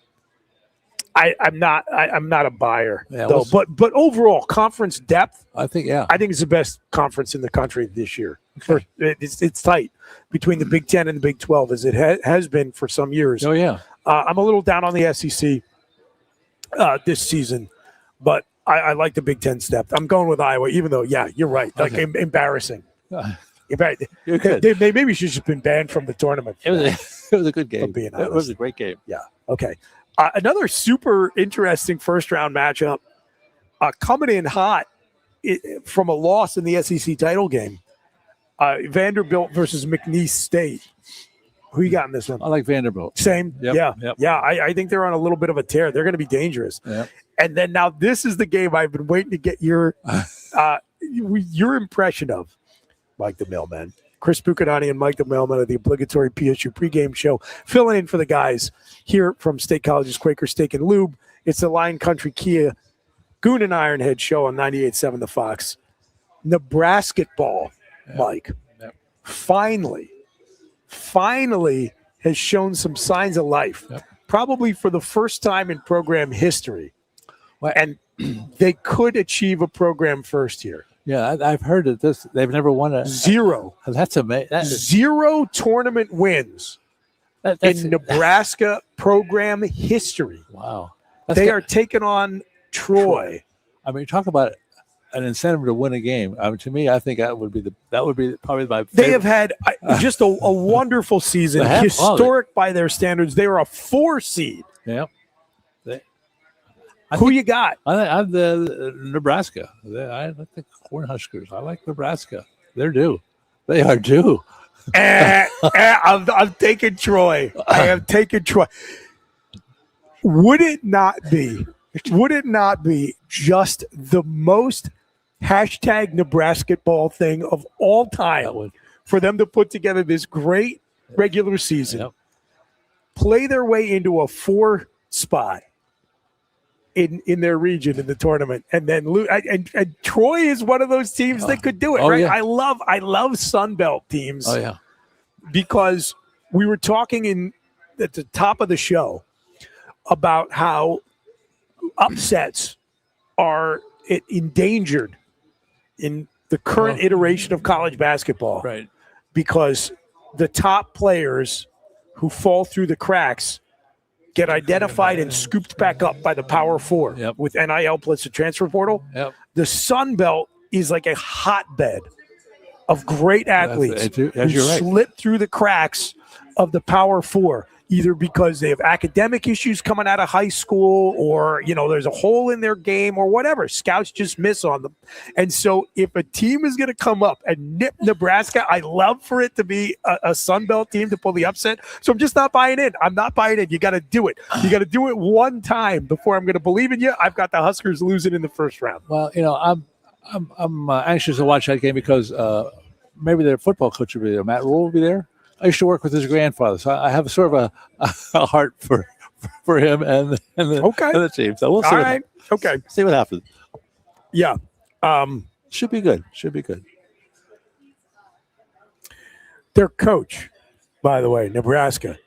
I'm not a buyer though. But overall, conference depth, I think it's the best conference in the country this year. Okay. It's tight between the Big Ten and the Big 12 as it has been for some years. Oh yeah. I'm a little down on the SEC this season, but I like the Big Ten step. I'm going with Iowa, even though, you're right. Like embarrassing. They maybe should have been banned from the tournament. It was a good game. It was a great game. Yeah. Okay. Another super interesting first round matchup coming in hot from a loss in the SEC title game. Vanderbilt versus McNeese State. Who you got in this one? I like Vanderbilt. Same. Yep. Yeah. I think they're on a little bit of a tear. They're going to be dangerous. Yep. And then now this is the game I've been waiting to get your impression of. Mike the Mailman. Chris Buchanani and Mike the Mailman of the obligatory PSU pregame show, filling in for the guys here from State College's Quaker Steak and Lube. It's the Lion Country Kia Goon and Ironhead show on 98.7 The Fox. Nebraska ball, Mike, finally has shown some signs of life, probably for the first time in program history. And they could achieve a program first here. Yeah, I've heard that they've never won a zero. That's amazing. Zero tournament wins in Nebraska program history. Wow. They are taking on Troy. I mean, talk about an incentive to win a game. I mean, to me, I think that would be probably my favorite. They have had just a wonderful season, historic by their standards. They are a 4 seed. Yeah. Who you got? I'm the Nebraska. I like the Cornhuskers. I like Nebraska. They're due. They are due. I'm taking Troy. I am taking Troy. Would it not be just the most hashtag Nebraska ball thing of all time for them to put together this great regular season, play their way into a 4 spot in their region in the tournament, and then lose. And Troy is one of those teams that could do it, right? Yeah. I love Sun Belt teams. Oh yeah, because we were talking at the top of the show about how upsets are endangered in the current iteration of college basketball, right? Because the top players who fall through the cracks get identified and scooped back up by the Power 4 with NIL plus the transfer portal. Yep. The Sun Belt is like a hotbed of great athletes who slip through the cracks of the Power 4, either because they have academic issues coming out of high school or, there's a hole in their game or whatever. Scouts just miss on them. And so if a team is going to come up and nip Nebraska, I love for it to be a Sun Belt team to pull the upset. So I'm just not buying in. I'm not buying in. You got to do it. You got to do it one time before I'm going to believe in you. I've got the Huskers losing in the first round. Well, I'm anxious to watch that game because maybe their football coach will be there. Matt Rule will be there. I used to work with his grandfather, so I have sort of a heart for him and the team. So we'll see. All right. Okay. See what happens. Yeah. Should be good. Should be good. Their coach, by the way, Nebraska,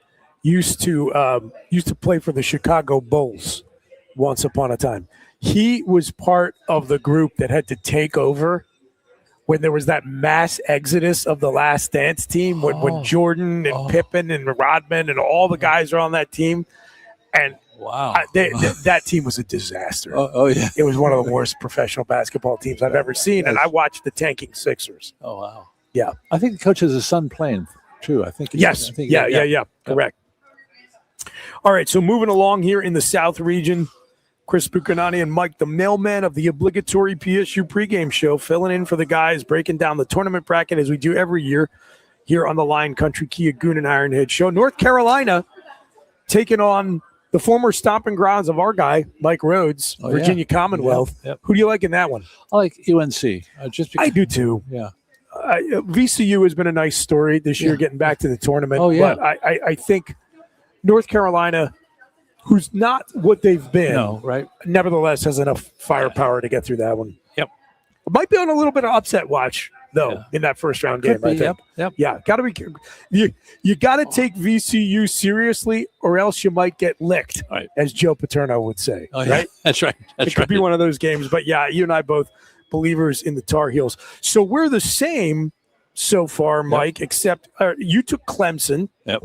used to play for the Chicago Bulls once upon a time. He was part of the group that had to take over when there was that mass exodus of the Last Dance team, when Jordan and Pippen and Rodman and all the guys are on that team. And wow, that team was a disaster. Oh, yeah. It was one of the worst professional basketball teams I've ever seen. And I watched the tanking Sixers. Oh, wow. Yeah. I think the coach has a son playing, too. Yes. Yeah. Correct. All right, so moving along here in the South region, Chris Buchanani and Mike the Mailman of the obligatory PSU pregame show, filling in for the guys, breaking down the tournament bracket as we do every year here on the Lion Country Kia Goon and Ironhead show. North Carolina taking on the former stomping grounds of our guy, Mike Rhodes, Virginia Commonwealth. Yep. Who do you like in that one? I like UNC. Just because, I do too. Yeah. VCU has been a nice story this year, getting back to the tournament. Oh, yeah. But I think North Carolina, who's not what they've been, nevertheless has enough firepower to get through that one. Yep. Might be on a little bit of upset watch, though, in that first round game. I think. Yep. Yeah, got to be. You got to take VCU seriously, or else you might get licked, as Joe Paterno would say. Oh, yeah. Right? That's right. It could be one of those games. But yeah, you and I both believers in the Tar Heels. So we're the same so far, Mike, except you took Clemson. Yep.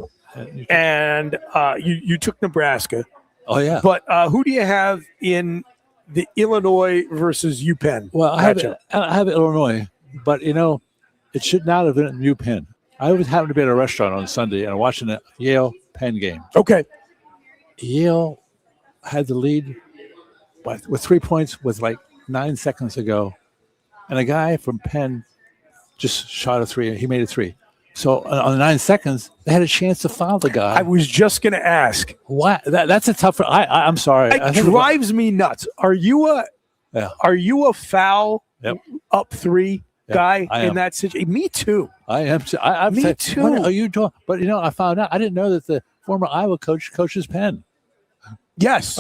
And you took Nebraska. Oh, yeah. But who do you have in the Illinois versus UPenn? Well, I have Illinois, but, it should not have been UPenn. I was happened to be at a restaurant on Sunday and watching the Yale-Penn game. Okay. Yale had the lead with 3 points with 9 seconds to go. And a guy from Penn just shot a three. He made a three. So on 9 seconds, they had a chance to foul the guy. I was just going to ask. What? That's a tough. I'm sorry. It drives me nuts. Are you a foul up three guy in that situation? Me too. I am. Me too. What are you doing? But I found out. I didn't know that the former Iowa coach coaches Penn. Yes,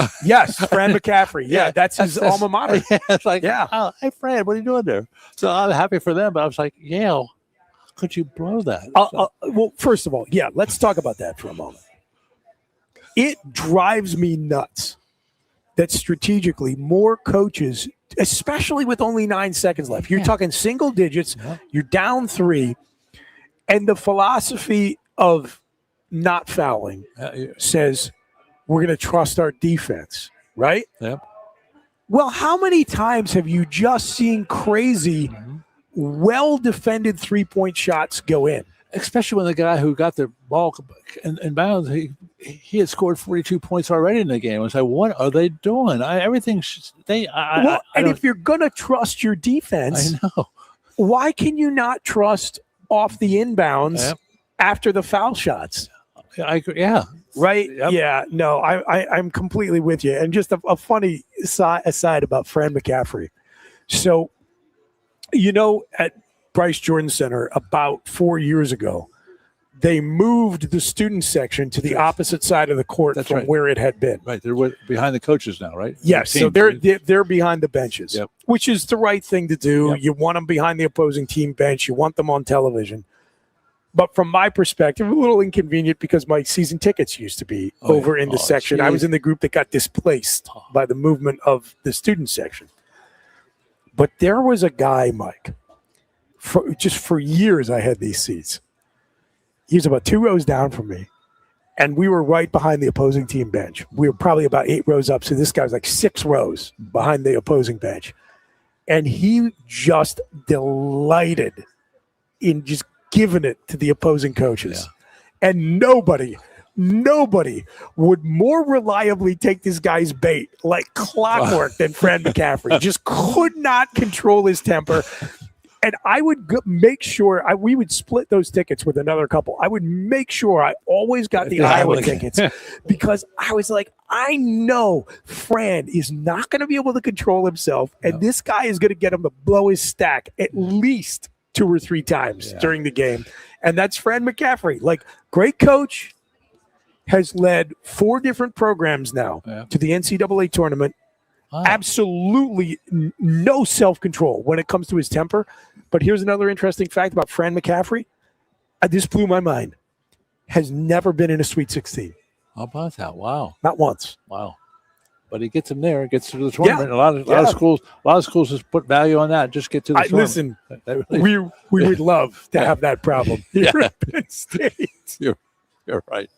Fran McCaffrey. Yeah, that's his alma mater. Yeah, it's oh, hey, Fran, what are you doing there? So I'm happy for them, but I was like, Yale, could you blow that? Well, first of all, let's talk about that for a moment. It drives me nuts that strategically more coaches, especially with only 9 seconds left, you're talking single digits, you're down 3, and the philosophy of not fouling says we're going to trust our defense, right? Yep. Well, how many times have you just seen crazy, well-defended three-point shots go in? Especially when the guy who got the ball in bounds, he had scored 42 points already in the game. I was like, what are they doing? If you're going to trust your defense, I know. Why can you not trust off the inbounds after the foul shots? I agree. Yeah. Right? Yep. Yeah. No, I'm completely with you. And just a funny aside about Fran McCaffrey. So, at Bryce Jordan Center about 4 years ago, they moved the student section to the opposite side of the court from where it had been. Right. They're behind the coaches now, right? Yes. So they're behind the benches, which is the right thing to do. Yep. You want them behind the opposing team bench. You want them on television. But from my perspective, a little inconvenient because my season tickets used to be over in the section. I was in the group that got displaced by the movement of the student section. But there was a guy, Mike, for years I had these seats. He was about 2 rows down from me, and we were right behind the opposing team bench. We were probably about 8 rows up, so this guy was like 6 rows behind the opposing bench. And he just delighted in just giving it to the opposing coaches. And nobody would more reliably take this guy's bait like clockwork than Fran McCaffrey. Just could not control his temper. And I would make sure we would split those tickets with another couple. I would make sure I always got the Iowa tickets because I was like, I know Fran is not going to be able to control himself. And this guy is going to get him to blow his stack at least 2 or 3 times during the game. And that's Fran McCaffrey. Great coach, has led 4 different programs now to the NCAA tournament. Absolutely no self-control when it comes to his temper. But here's another interesting fact about Fran McCaffrey. This blew my mind. Has never been in a Sweet 16. How about that? Wow. Not once. Wow. But he gets him there, gets to the tournament. A lot of schools just put value on that. Just get to the tournament. Listen, we would love to have that problem here at Penn State. You're right.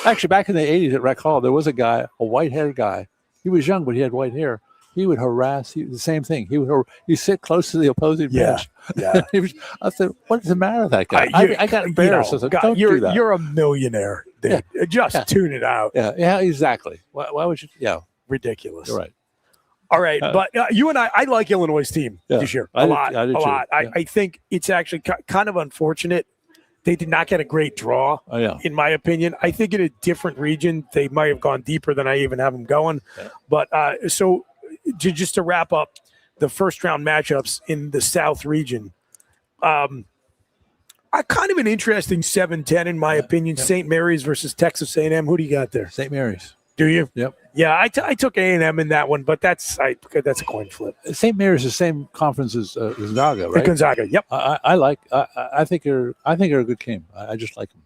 Actually, back in the 80s at Rec Hall, there was a guy, a white-haired guy. He was young, but he had white hair. He would harass the same thing. He sit close to the opposing bench. Yeah. I said, "What is the matter with that guy?" I got embarrassed. I said, "Don't do that. You're a millionaire, dude. Just tune it out." Yeah, exactly. Why would you? Yeah, ridiculous. You're right. All right, but you and I like Illinois' team this year a lot. I think it's actually kind of unfortunate They did not get a great draw, in my opinion. I think in a different region, they might have gone deeper than I even have them going. Yeah. But so just to wrap up the first round matchups in the South region, kind of an interesting 7-10 in my opinion. St. Mary's versus Texas A&M. Who do you got there? St. Mary's. Do you? Yep. Yeah, I took A&M in that one, but that's a coin flip. St. Mary's is the same conference as Gonzaga, right? Gonzaga, yep. I think they're a good team. I just like them.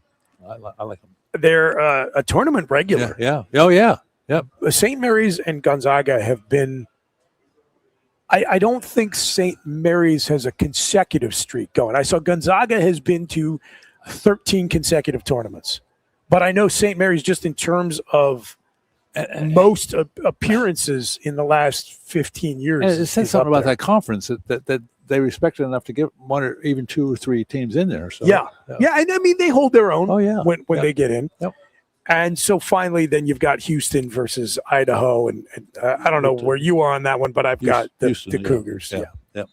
I like them. They're a tournament regular. Yeah. Oh yeah. Yep. St. Mary's and Gonzaga have been. I don't think St. Mary's has a consecutive streak going. I saw Gonzaga has been to 13 consecutive tournaments, but I know St. Mary's just in terms of most appearances in the last 15 years. And it says something about that conference that they respect it enough to get one or even 2 or 3 teams in there. So yeah, and I mean they hold their own. When they get in. Yep. And so finally, then you've got Houston versus Idaho, and I don't know where you are on that one, but I've got the Cougars. Yeah.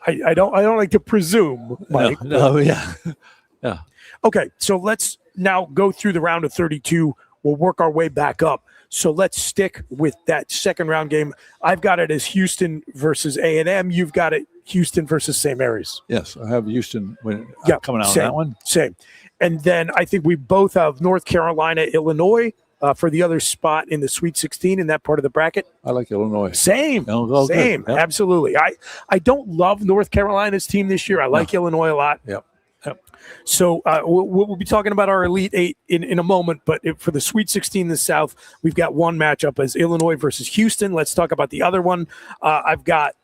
I don't like to presume, Mike. Yeah. Okay, so let's now go through the round of 32. We'll work our way back up. So let's stick with that second round game. I've got it as Houston versus A&M. You've got it Houston versus St. Mary's. Yes, I have Houston coming out on that one. Same. And then I think we both have North Carolina, Illinois for the other spot in the Sweet 16 in that part of the bracket. I like Illinois. Same. Good. Yep. Absolutely. I don't love North Carolina's team this year. I like Illinois a lot. Yep. So we'll be talking about our Elite Eight in a moment, but for the Sweet 16 in the South, we've got one matchup as Illinois versus Houston. Let's talk about the other one. I've got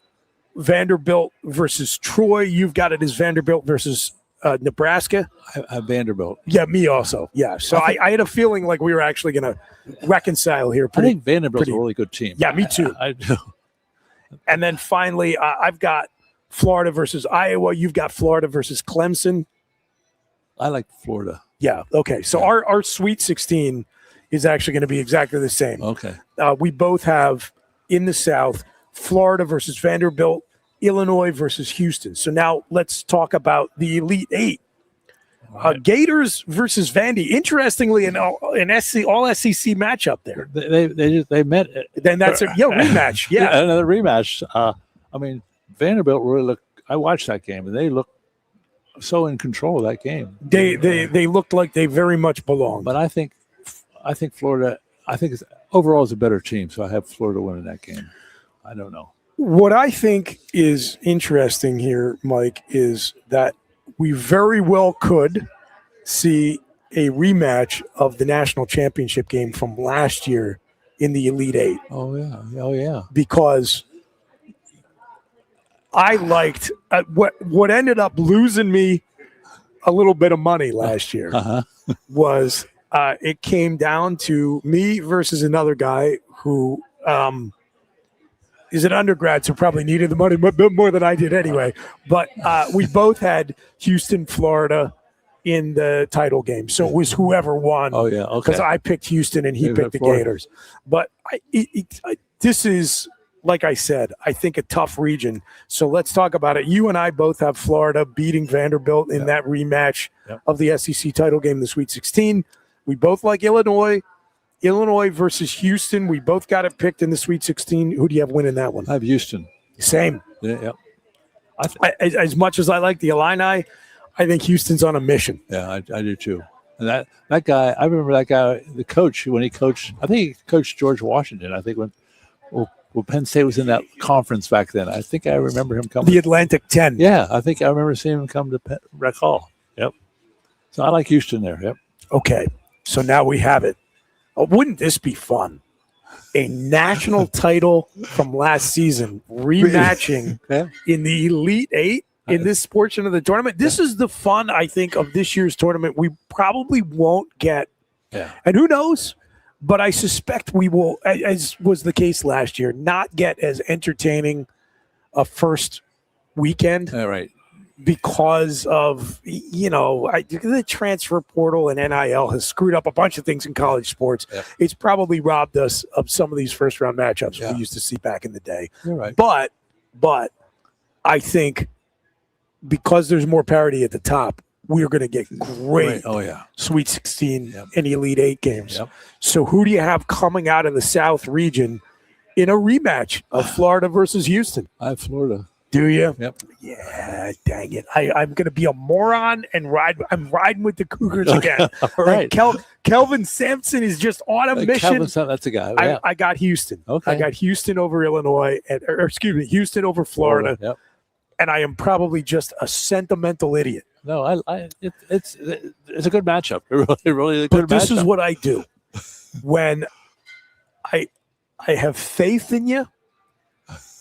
Vanderbilt versus Troy. You've got it as Vanderbilt versus Nebraska. I have Vanderbilt. Yeah, me also. Yeah, so I had a feeling like we were actually going to reconcile here. I think Vanderbilt's a really good team. Yeah, me too. I do. And then finally, I've got Florida versus Iowa. You've got Florida versus Clemson. I like Florida. Yeah. Okay. So our Sweet 16 is actually going to be exactly the same. Okay. We both have in the South Florida versus Vanderbilt, Illinois versus Houston. So now let's talk about the Elite Eight. Gators versus Vandy. Interestingly, an all SEC matchup there. They met. Then that's a rematch. Yeah, another rematch. I mean, Vanderbilt really looked. I watched that game, and they looked so in control of that game. They looked like they very much belonged. But I think Florida. I think overall is a better team. So I have Florida winning that game. I don't know. What I think is interesting here, Mike, is that we very well could see a rematch of the national championship game from last year in the Elite Eight. Oh, yeah. Because I liked what ended up losing me a little bit of money last year was it came down to me versus another guy who is an undergrad, so probably needed the money a bit more than I did anyway. But we both had Houston, Florida in the title game. So it was whoever won. Oh, yeah. Okay. Because I picked Houston and he picked the Florida. Gators. But this is, like I said, I think a tough region. So let's talk about it. You and I both have Florida beating Vanderbilt in that rematch of the SEC title game, the Sweet 16. We both like Illinois. Illinois versus Houston. We both got it picked in the Sweet 16. Who do you have winning that one? I have Houston. Same. Yeah. As much as I like the Illini, I think Houston's on a mission. Yeah, I do too. And that guy, I remember that guy, the coach, when he coached, I think he coached George Washington. I think when Penn State was in that conference back then. I think I remember him coming. The Atlantic 10. Yeah, I think I remember seeing him come to Rec Hall. Yep. So I like Houston there. Yep. Okay, so now we have it. Wouldn't this be fun? A national title from last season rematching in the Elite Eight in this portion of the tournament. This is the fun, I think, of this year's tournament. We probably won't get, and who knows, but I suspect we will, as was the case last year, not get as entertaining a first weekend. Right. Because of, the transfer portal and NIL has screwed up a bunch of things in college sports. Yeah. It's probably robbed us of some of these first-round matchups we used to see back in the day. You're right. But I think because there's more parity at the top, we're going to get great Sweet 16 and Elite 8 games. So who do you have coming out of the South region in a rematch of Florida versus Houston? I have Florida. Do you? Yep. Yeah, dang it. I'm going to be a moron and I'm riding with the Cougars again. All right. Kelvin Sampson is just on a mission. That's a guy. I got Houston. Okay. I got Houston over Illinois, Houston over Florida. Yep. And I am probably just a sentimental idiot. No, it's a good matchup. It really is a good But this matchup. is what I do when I have faith in you.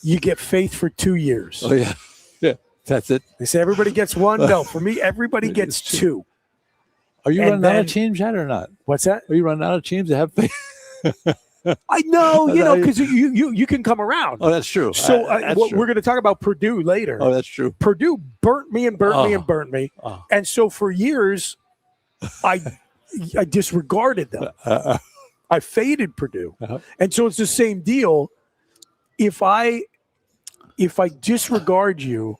You get faith for 2 years. Oh yeah, that's it. They say everybody gets one. No, for me, everybody gets two. Are you And running out then- of teams yet or not? What's that? Are you running out of teams that have faith? I know, because you can come around. Oh, that's true. So That's true. we're going to talk about Purdue later. Oh, that's true. Purdue burnt me and burnt me. And so for years, I disregarded them. I faded Purdue. And so it's the same deal. If I disregard you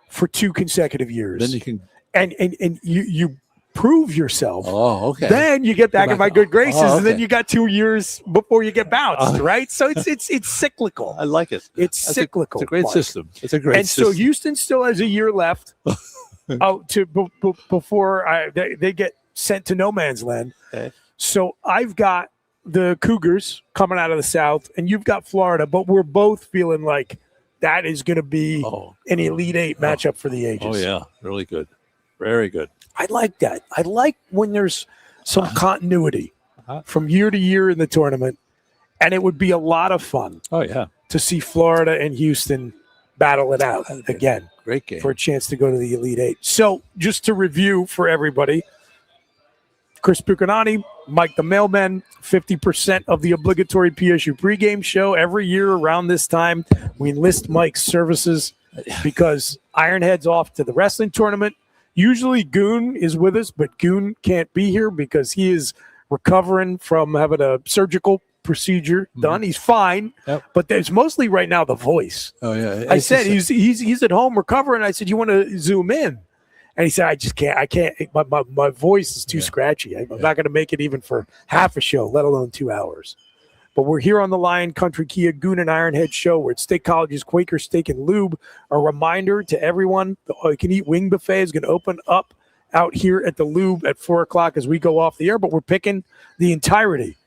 for 2 consecutive years, Then you can. and you prove yourself, Oh, okay. then you get back in my good graces, Oh, and then okay. you got 2 years before you get bounced, right? So it's cyclical. I like it. It's That's cyclical. It's a great Mike. system. It's a great And system. so Houston still has a year left before they get sent to no man's land. Okay. So I've got the Cougars coming out of the South, and you've got Florida, but we're both feeling like that is going to be an Elite 8 matchup for the ages. Oh yeah, really good, very good. I like that. I like when there's some continuity from year to year in the tournament, and it would be a lot of fun. Oh yeah, to see Florida and Houston battle it out again. Great game for a chance to go to the Elite 8. So just to review for everybody, Chris Bucanani, Mike the Mailman, 50% of the obligatory PSU pregame show. Every year around this time, we enlist Mike's services because Ironhead's off to the wrestling tournament. Usually Goon is with us, but Goon can't be here because he is recovering from having a surgical procedure done. He's fine, but there's mostly right now the voice. Oh yeah, I said he's at home recovering. I said, you want to zoom in? And he said, I just can't. I can't. My voice is too scratchy. I'm not going to make it even for half a show, let alone 2 hours. But we're here on the Lion Country Kia Goon and Ironhead show. We're at State College's Quaker Steak and Lube. A reminder to everyone, the All You Can Eat Wing Buffet is going to open up out here at the Lube at 4 o'clock as we go off the air. But we're picking the entirety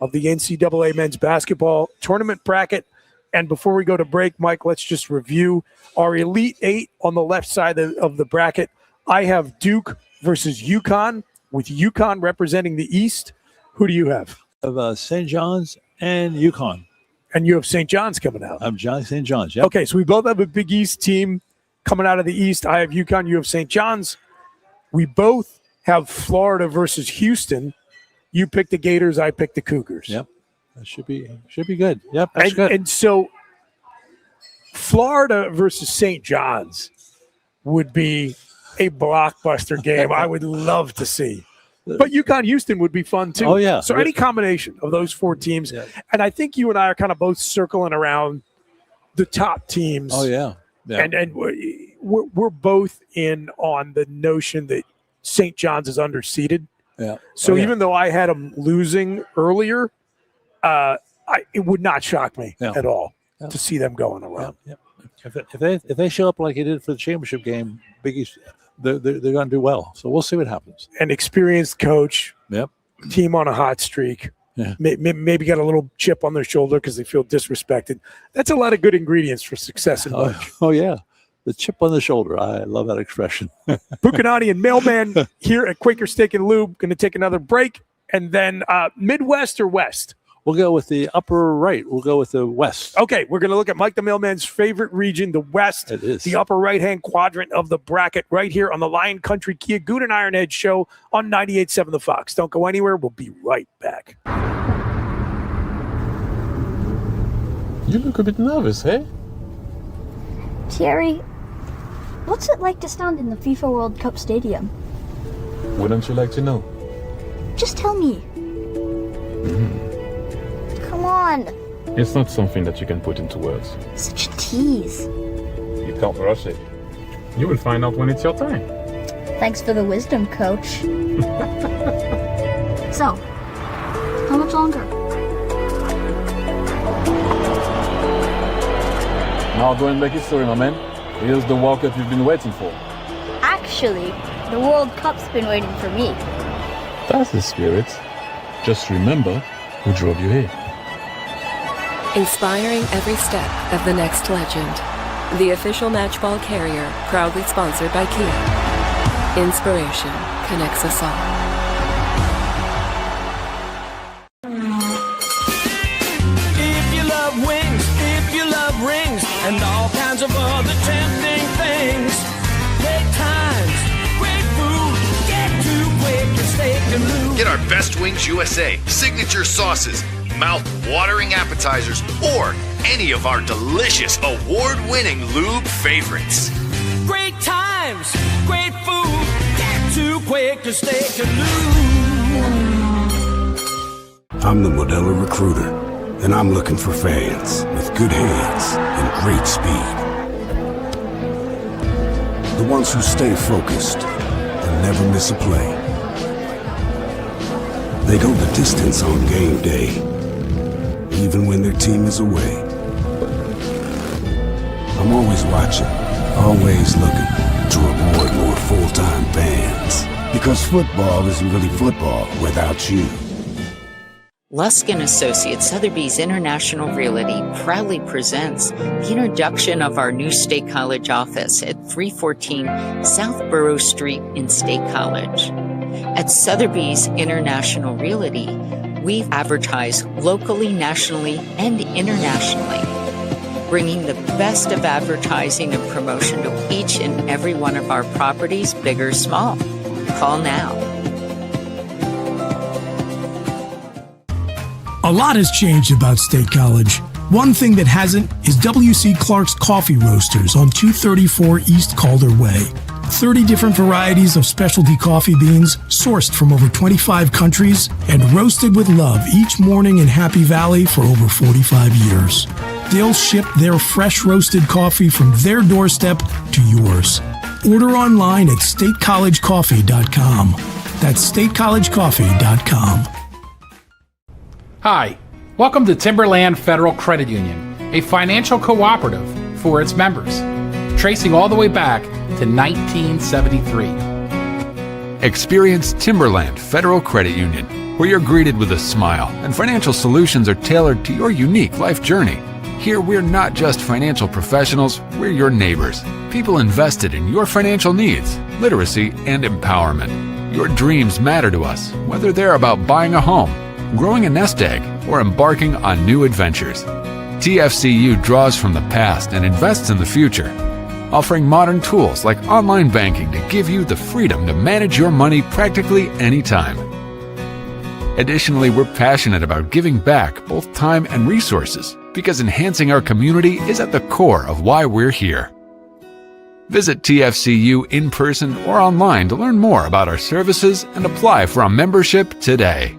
of the NCAA men's basketball tournament bracket. And before we go to break, Mike, let's just review our Elite 8 on the left side of the bracket. I have Duke versus UConn, with UConn representing the East. Who do you have? Of St. John's and UConn. And you have St. John's coming out. I'm St. John's, yep. Okay, so we both have a Big East team coming out of the East. I have UConn, you have St. John's. We both have Florida versus Houston. You pick the Gators, I pick the Cougars. Yep. That should be good. Yep, that's good. And so Florida versus St. John's would be a blockbuster game. I would love to see. But UConn Houston would be fun too. Oh, yeah. So any combination of those 4 teams. Yeah. And I think you and I are kind of both circling around the top teams. Oh, yeah. And we're both in on the notion that St. John's is underseeded. Yeah. So even though I had them losing earlier, it would not shock me at all to see them going around. Yeah. If they show up like they did for the championship game, Big East, they're going to do well. So we'll see what happens. An experienced coach, yep, team on a hot streak, maybe got a little chip on their shoulder because they feel disrespected. That's a lot of good ingredients for success in March. Oh yeah, the chip on the shoulder. I love that expression. Bucanani and Mailman here at Quaker Steak and Lube. Going to take another break, and then Midwest or West. We'll go with the upper right. We'll go with the West. Okay, we're going to look at Mike the Mailman's favorite region, the West. It is. The upper right-hand quadrant of the bracket right here on the Lion Country Kia Goon and Ironhead show on 98.7 The Fox. Don't go anywhere. We'll be right back. You look a bit nervous, hey? Thierry, what's it like to stand in the FIFA World Cup stadium? Wouldn't you like to know? Just tell me. Come on. It's not something that you can put into words. Such a tease. You can't rush it. You will find out when it's your time. Thanks for the wisdom, coach. So, how much longer? Now go and make history, my man. Here's the World Cup you've been waiting for. Actually, the World Cup's been waiting for me. That's the spirit. Just remember who drove you here. Inspiring every step of the next legend. The official matchball carrier, proudly sponsored by Kia. Inspiration connects us all. If you love wings, if you love rings, and all kinds of other tempting things, great times, great food, get to Quaker Steak Lube. Get our Best Wings USA signature sauces, mouth-watering appetizers, or any of our delicious award-winning lube favorites. Great times, great food, get to Quaker Steak Lube. I'm the Modelo Recruiter, and I'm looking for fans with good hands and great speed. The ones who stay focused and never miss a play. They go the distance on game day, even when their team is away. I'm always watching, always looking to reward more full-time fans. Because football isn't really football without you. Lusk & Associates Sotheby's International Realty proudly presents the introduction of our new State College office at 314 South Borough Street in State College. At Sotheby's International Realty, we advertise locally, nationally, and internationally, bringing the best of advertising and promotion to each and every one of our properties, big or small. Call now. A lot has changed about State College. One thing that hasn't is W.C. Clark's Coffee Roasters on 234 East Calder Way. 30 different varieties of specialty coffee beans sourced from over 25 countries and roasted with love each morning in Happy Valley for over 45 years. They'll ship their fresh roasted coffee from their doorstep to yours. Order online at statecollegecoffee.com. That's statecollegecoffee.com. Hi, welcome to Timberland Federal Credit Union, a financial cooperative for its members, tracing all the way back to 1973. Experience Timberland Federal Credit Union, where you're greeted with a smile and financial solutions are tailored to your unique life journey. Here, we're not just financial professionals, we're your neighbors, people invested in your financial needs, literacy, and empowerment. Your dreams matter to us, whether they're about buying a home, growing a nest egg, or embarking on new adventures. TFCU draws from the past and invests in the future, offering modern tools like online banking to give you the freedom to manage your money practically anytime. Additionally, we're passionate about giving back both time and resources because enhancing our community is at the core of why we're here. Visit TFCU in person or online to learn more about our services and apply for a membership today.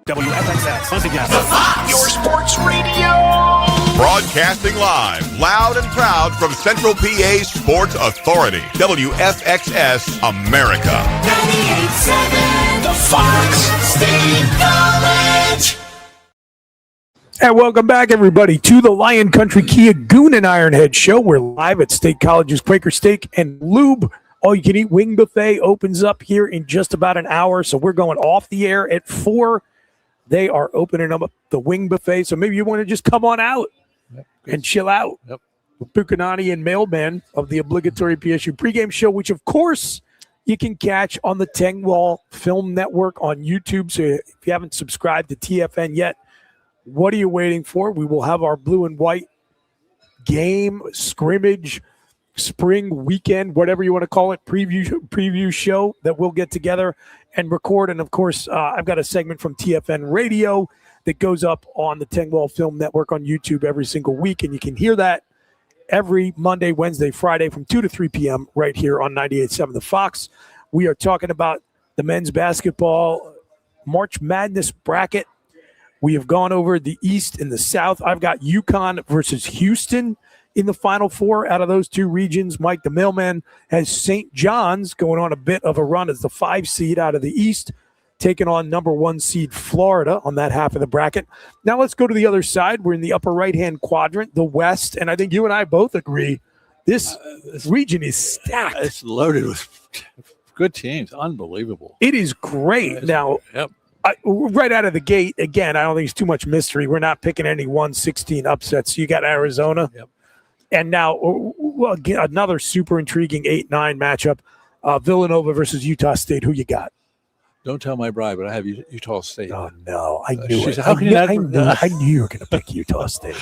WFXX, once again, the Fox, your sports radio. Broadcasting live, loud and proud from Central PA's Sports Authority, WFXS America. 98.7, the Fox State College. And welcome back, everybody, to the Lion Country Kia Goon and Ironhead show. We're live at State College's Quaker Steak and Lube. All-you-can-eat wing buffet opens up here in just about an hour, so we're going off the air at 4. They are opening up the wing buffet, so maybe you want to just come on out and chill out. Yep. With Bucanani and Mailman of the obligatory PSU pregame show, which, of course, you can catch on the Tengwall Film Network on YouTube. So if you haven't subscribed to TFN yet, what are you waiting for? We will have our blue and white game, scrimmage, spring weekend, whatever you want to call it, preview show that we'll get together and record. And, of course, I've got a segment from TFN Radio that goes up on the Tengwall Film Network on YouTube every single week, and you can hear that every Monday, Wednesday, Friday from 2 to 3 p.m. right here on 98.7 The Fox. We are talking about the men's basketball March Madness bracket. We have gone over the East and the South. I've got UConn versus Houston in the Final Four out of those two regions. Mike, the mailman, has St. John's going on a bit of a run as the 5 seed out of the East, taking on number 1 seed Florida on that half of the bracket. Now let's go to the other side. We're in the upper right-hand quadrant, the West, and I think you and I both agree this region is stacked. It's loaded with good teams. Unbelievable. It is great. Now, right out of the gate, again, I don't think it's too much mystery. We're not picking any 1-16 upsets. You got Arizona. Yep. And now again, another super intriguing 8-9 matchup, Villanova versus Utah State. Who you got? Don't tell my bride, but I have Utah State. Oh, no. I knew it. Said, how can you not? I knew you were going to pick Utah State.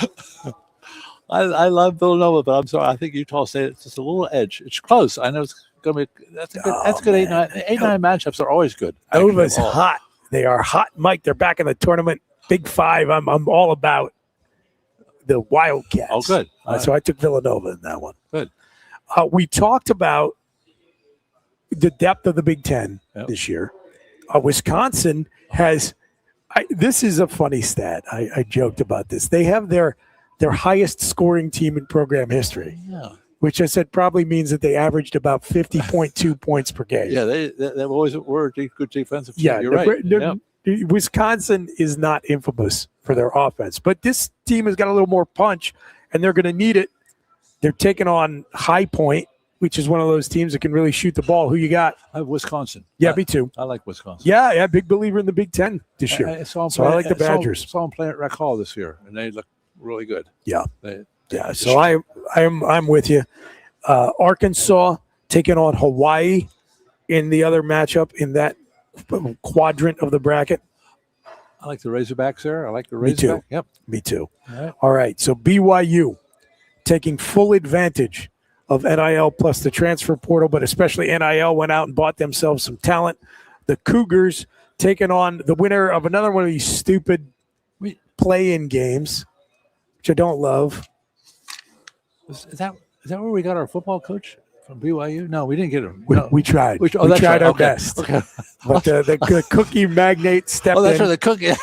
I love Villanova, but I'm sorry. I think Utah State, it's just a little edge. It's close. I know it's going to be – that's a good 8-9. 8-9 matchups are always good. Nova's hot. They are hot, Mike. They're back in the tournament. Big 5. I'm all about the Wildcats. Oh, good. So I took Villanova in that one. Good. We talked about the depth of the Big Ten this year. Wisconsin has this is a funny stat. I joked about this. They have their highest scoring team in program history, which I said probably means that they averaged about 50.2 points per game. Yeah, they always were a good defensive team. Yeah, you're right. Wisconsin is not infamous for their offense, but this team has got a little more punch, and they're going to need it. They're taking on High Point, which is one of those teams that can really shoot the ball. Who you got? I have Wisconsin. Yeah, me too. I like Wisconsin. Yeah, big believer in the Big Ten this year. So I like the Badgers. Saw them playing at Rec Hall this year, and they look really good. Yeah, So I'm with you. Arkansas taking on Hawaii in the other matchup in that quadrant of the bracket. I like the Razorbacks there. I like the Razorbacks. Me too. Yep. Me too. All right. All right. So BYU taking full advantage of NIL plus the transfer portal, but especially NIL went out and bought themselves some talent. The Cougars taking on the winner of another one of these stupid play-in games, which I don't love. Is that where we got our football coach from BYU? No, we didn't get him. We tried. We tried our best. Okay. But the cookie magnate stepped in. That's for the cookie.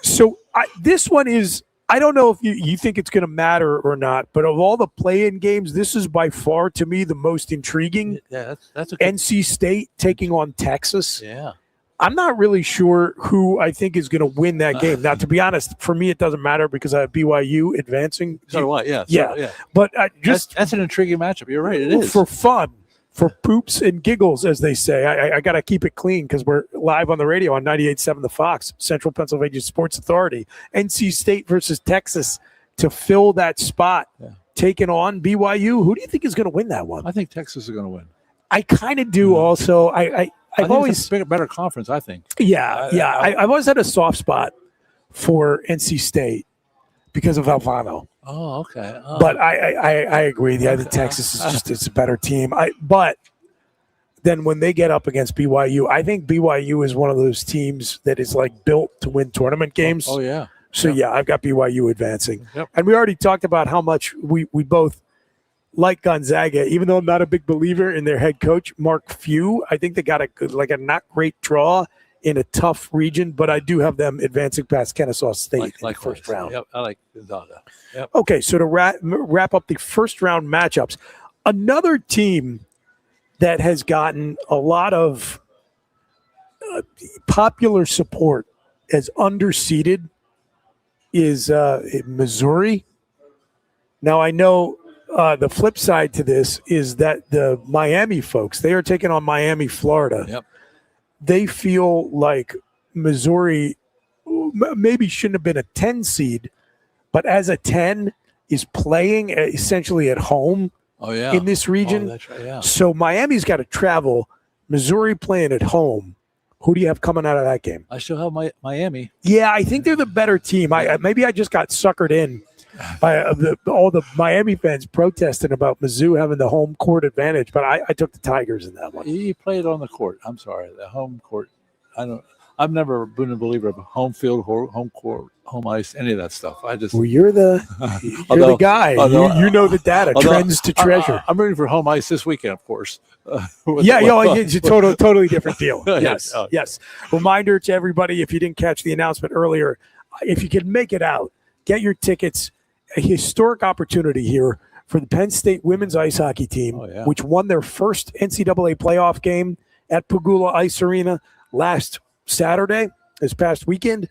So this one is, I don't know if you think it's going to matter or not, but of all the play-in games, this is by far, to me, the most intriguing. Yeah, that's okay. NC State taking on Texas. Yeah. I'm not really sure who I think is going to win that game. Now, to be honest, for me, it doesn't matter because I have BYU advancing. So do I, yeah. Yeah. But that's an intriguing matchup. You're right, it is. For fun, for poops and giggles, as they say. I got to keep it clean because we're live on the radio on 98.7 The Fox, Central Pennsylvania Sports Authority. NC State versus Texas to fill that spot, taking on BYU. Who do you think is going to win that one? I think Texas is going to win. I kind of do also. I've always it's a better conference, I think. I've always had a soft spot for NC State because of Alvano. Oh, okay. Oh. But I agree. I think Texas is it's a better team. But then when they get up against BYU, I think BYU is one of those teams that is like built to win tournament games. Oh yeah. So I've got BYU advancing. Yep. And we already talked about how much we both like Gonzaga, even though I'm not a big believer in their head coach, Mark Few. I think they got a not great draw in a tough region, but I do have them advancing past Kennesaw State in the first round. Yep, I like Gonzaga. Yep. Okay, so to wrap up the first round matchups, another team that has gotten a lot of popular support as underseeded is Missouri. Now, I know the flip side to this is that the Miami folks, they are taking on Miami, Florida. Yep. They feel like Missouri maybe shouldn't have been a 10 seed, but as a 10 is playing essentially at home in this region. Oh, that's right, yeah. So Miami's got to travel. Missouri playing at home. Who do you have coming out of that game? I still have Miami. Yeah, I think they're the better team. Maybe I just got suckered in by all the Miami fans protesting about Mizzou having the home court advantage, but I took the Tigers in that one. You played on the court. I'm sorry, the home court. I've never been a believer of home field, home court, home ice, any of that stuff. You're the guy. You know the data, trends to treasure. I'm rooting for home ice this weekend, of course. It's a totally different deal. Yes. Reminder to everybody, if you didn't catch the announcement earlier, if you can make it out, get your tickets. A historic opportunity here for the Penn State women's ice hockey team, which won their first NCAA playoff game at Pagula Ice Arena last Saturday, this past weekend.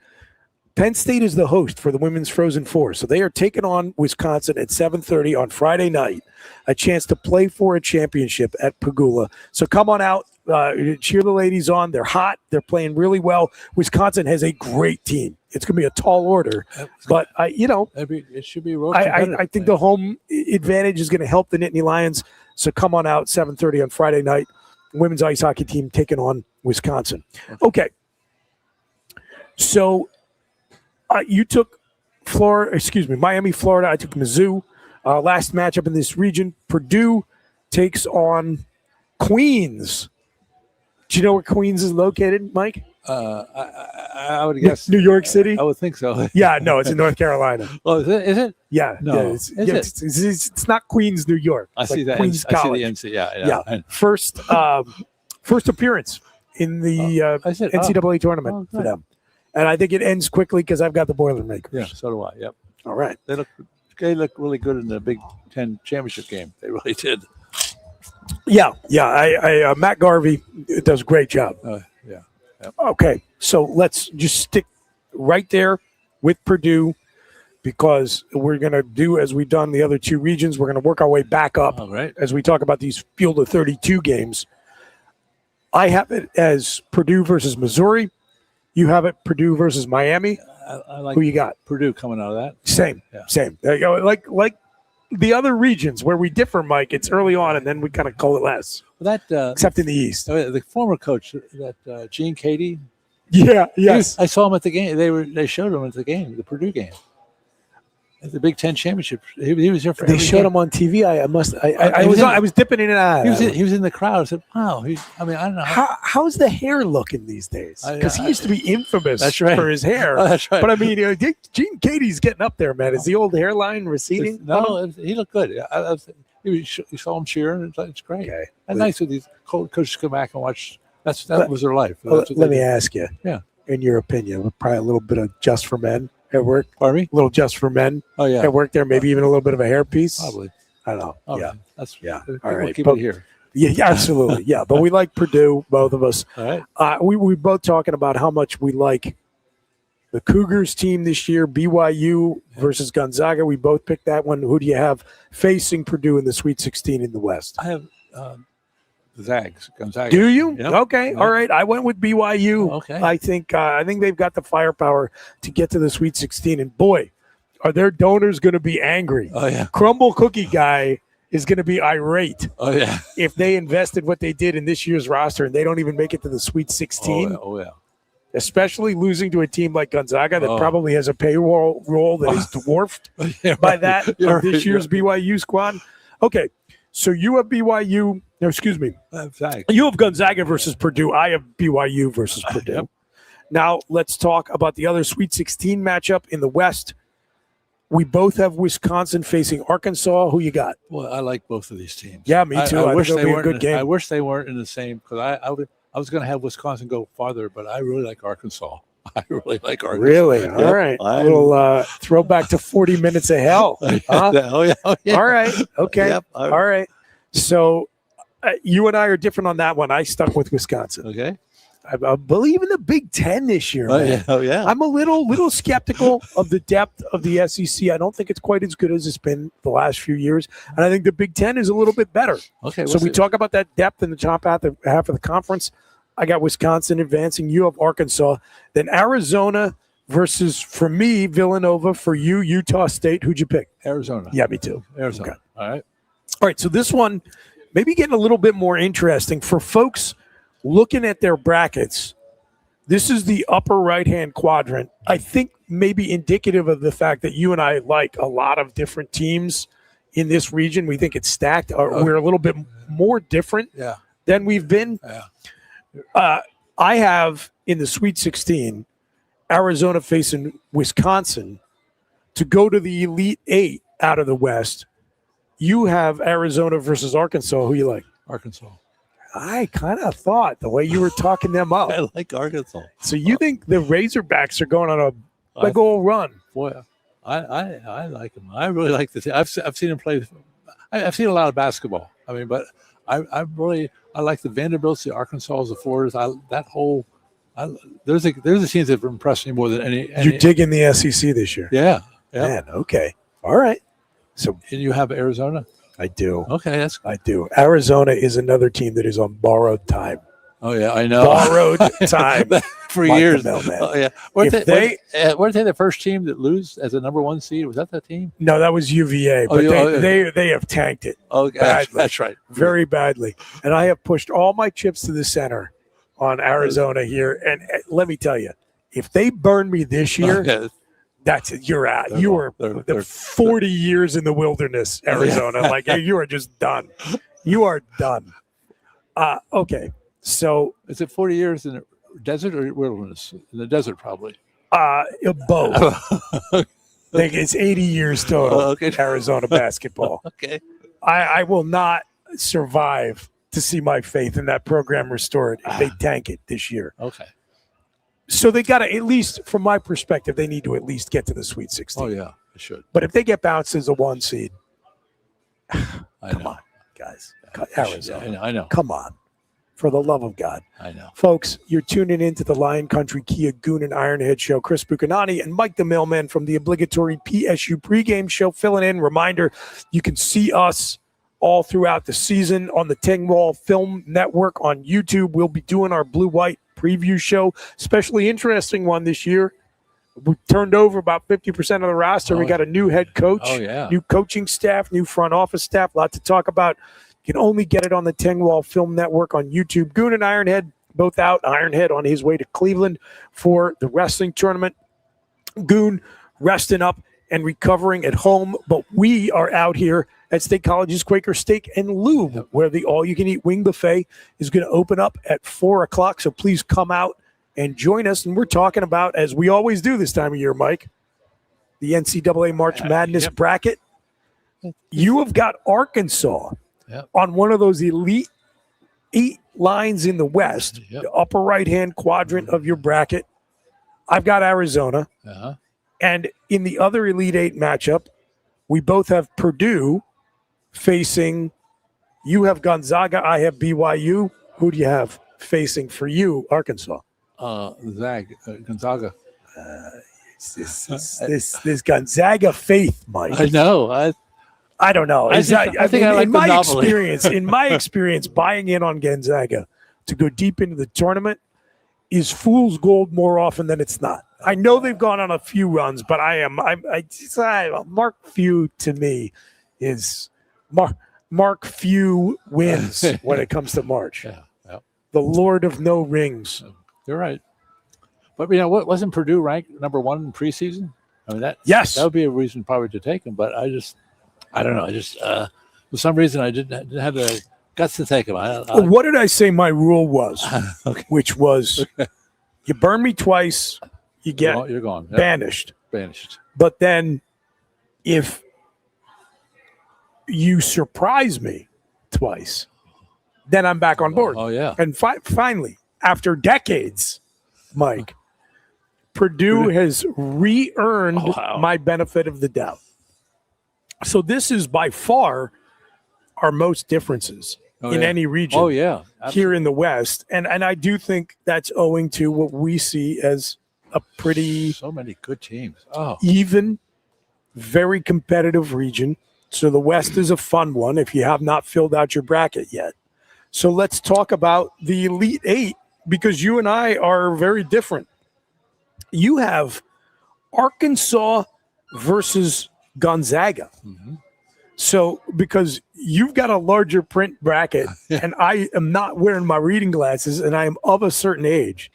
Penn State is the host for the Women's Frozen Four, so they are taking on Wisconsin at 7:30 on Friday night, a chance to play for a championship at Pagula. So come on out, cheer the ladies on. They're hot. They're playing really well. Wisconsin has a great team. It's going to be a tall order, but it should be road I think the home advantage is going to help the Nittany Lions. So come on out, 7:30 on Friday night. Women's ice hockey team taking on Wisconsin. Okay. So you took Miami, Florida. I took Mizzou. Last matchup in this region, Purdue takes on Queens. Do you know where Queens is located, Mike? I would guess New York City. I would think so. Yeah, no, it's in North Carolina. Oh, is it? Yeah, No. yeah, it's not Queens, New York. I It's see like that. Queens I see College. the NC. Yeah. First appearance in the NCAA tournament for them, and I think it ends quickly because I've got the Boilermakers. Yeah, so do I. Yep. All right. They look really good in the Big Ten championship game. They really did. Yeah. Matt Garvey does a great job. Yeah. Okay, so let's just stick right there with Purdue because we're going to do as we've done the other two regions. We're going to work our way back up as we talk about these field of 32 games. I have it as Purdue versus Missouri. You have it Purdue versus Miami. I like Who you got? Purdue coming out of that. Same. There you go. Like the other regions where we differ, Mike, it's early on and then we kind of call it less. Well, except in the East. The former coach, that Gene Cady. Yeah, yes. I saw him at the game. They showed him at the game, the Purdue game. At the Big Ten championship. He was there for They showed him on TV. I was dipping in and out. He was in the crowd. I said, wow. I don't know. How's the hair looking these days? Because he used to be infamous right. for his hair. Oh, that's right. But I mean, Gene Cady's getting up there, man. Is the old hairline receding? No, he looked good. You saw him cheering. It's great. Okay. That's nice when these coaches come back and watch. That was their life. Let me ask you. Yeah. In your opinion, probably a little bit of Just for Men at work. Pardon me? A little Just for Men. Oh yeah. At work there, maybe even a little bit of a hairpiece. Probably. I don't know. Oh, yeah. That's All right. Keep it here. Yeah, absolutely. Yeah, but we like Purdue, both of us. All right. We both talking about how much we like the Cougars team this year, BYU versus Gonzaga. We both picked that one. Who do you have facing Purdue in the Sweet 16 in the West? I have Zags, Gonzaga. Do you? Yep. Okay. Yep. All right. I went with BYU. Okay. I think they've got the firepower to get to the Sweet 16. And boy, are their donors going to be angry. Oh yeah. Crumble Cookie Guy is going to be irate. Oh yeah. If they invested what they did in this year's roster and they don't even make it to the Sweet 16. Oh yeah. Especially losing to a team like Gonzaga that probably has a payroll role that is dwarfed by that of this year's BYU squad. Okay, so you have BYU. No, excuse me. You have Gonzaga versus Purdue. I have BYU versus Purdue. Yep. Now let's talk about the other Sweet 16 matchup in the West. We both have Wisconsin facing Arkansas. Who you got? Well, I like both of these teams. Yeah, me too. I I wish think they it'll be a weren't. good game. I wish they weren't in the same because I was going to have Wisconsin go farther, but I really like Arkansas. I really like Arkansas. Really? Yep. All right. A little throwback to 40 minutes of hell. Huh? Oh yeah. All right. Okay. Yep. All right. So you and I are different on that one. I stuck with Wisconsin. Okay. I believe in the Big Ten this year. Man. Oh yeah. I'm a little skeptical of the depth of the SEC. I don't think it's quite as good as it's been the last few years, and I think the Big Ten is a little bit better. Okay. So we talk about that depth in the top half of the conference. I got Wisconsin advancing. You have Arkansas. Then Arizona versus, for me, Villanova. For you, Utah State. Who'd you pick? Arizona. Yeah, me too. Arizona. Okay. All right. All right. So this one maybe getting a little bit more interesting for folks looking at their brackets. This is the upper right-hand quadrant. I think maybe indicative of the fact that you and I like a lot of different teams in this region. We think it's stacked. We're a little bit more different than we've been. Yeah. I have in the Sweet 16, Arizona facing Wisconsin to go to the Elite Eight out of the West. You have Arizona versus Arkansas. Who you like? Arkansas. I kind of thought the way you were talking them up. I like Arkansas. So you think the Razorbacks are going on a big old run? Boy, I like them. I really like this. I've seen them play I've seen a lot of basketball. I mean, but I like the Vanderbilts, the Arkansas, the Floridas. There's the teams that have impressed me more than any. You're digging the SEC this year. Yeah. Man, okay. All right. So and you have Arizona? I do. Okay, I do. Arizona is another team that is on borrowed time. Oh yeah, I know. Borrowed time for Mike years. the Mailman. Oh yeah. Weren't they the first team that lose as a number 1 seed? Was that team? No, that was UVA, but they have tanked it. Oh, that's right. Very badly. And I have pushed all my chips to the center on Arizona here. And let me tell you, if they burn me this year, that's it. You're out. They're 40 years in the wilderness, Arizona. Like you are just done. You are done. Okay. So is it 40 years in the desert or wilderness? In the desert, probably. Both. I think it's 80 years total. Arizona basketball. Okay. I will not survive to see my faith in that program restored if they tank it this year. Okay. So they got to, at least from my perspective, they need to at least get to the Sweet 16. Oh yeah, they should. But if they get bounced as a 1 seed, come on, guys. Arizona. Yeah, I know. Come on. For the love of God. I know. Folks, you're tuning into the Lion Country Kia Goon and Ironhead show. Chris Buchanani and Mike the Mailman from the obligatory PSU pregame show filling in. Reminder, you can see us all throughout the season on the Tingwall Film Network on YouTube. We'll be doing our blue-white preview show. Especially interesting one this year. We turned over about 50% of the roster. We got a new head coach, new coaching staff, new front office staff. A lot to talk about. You can only get it on the Tingwall Film Network on YouTube. Goon and Ironhead both out. Ironhead on his way to Cleveland for the wrestling tournament. Goon resting up and recovering at home. But we are out here at State College's Quaker Steak and Lube, where the all-you-can-eat wing buffet is going to open up at 4 o'clock. So please come out and join us. And we're talking about, as we always do this time of year, Mike, the NCAA March Madness bracket. You have got Arkansas on one of those elite 8 lines in the West, the upper right-hand quadrant of your bracket. I've got Arizona. And in the other Elite 8 matchup, we both have Purdue facing, you have Gonzaga, I have BYU. Who do you have facing for you, Arkansas? Gonzaga. This Gonzaga faith, Mike. I know. I don't know. I think I like in the my novelty. in my experience, buying in on Gonzaga to go deep into the tournament is fool's gold more often than it's not. I know they've gone on a few runs, but Mark Few to me is Mark Few wins when it comes to March. The Lord of No Rings. You're right. But what wasn't Purdue ranked number 1 in preseason? I mean that would be a reason probably to take them, but I don't know. I just for some reason I didn't have the guts to take them. What did I say my rule was? Which was you burn me twice, you get you're gone. Banished. Banished. But then if you surprise me twice, then I'm back on board. Oh yeah. And finally, after decades, Mike, Purdue has re-earned my benefit of the doubt. So this is by far our most differences in any region. Oh, yeah. Absolutely. Here in the West. And I do think that's owing to what we see as a pretty so many good teams. Even, very competitive region. So the West is a fun one if you have not filled out your bracket yet. So let's talk about the Elite 8 because you and I are very different. You have Arkansas versus Gonzaga. So because you've got a larger print bracket and I am not wearing my reading glasses and I am of a certain age,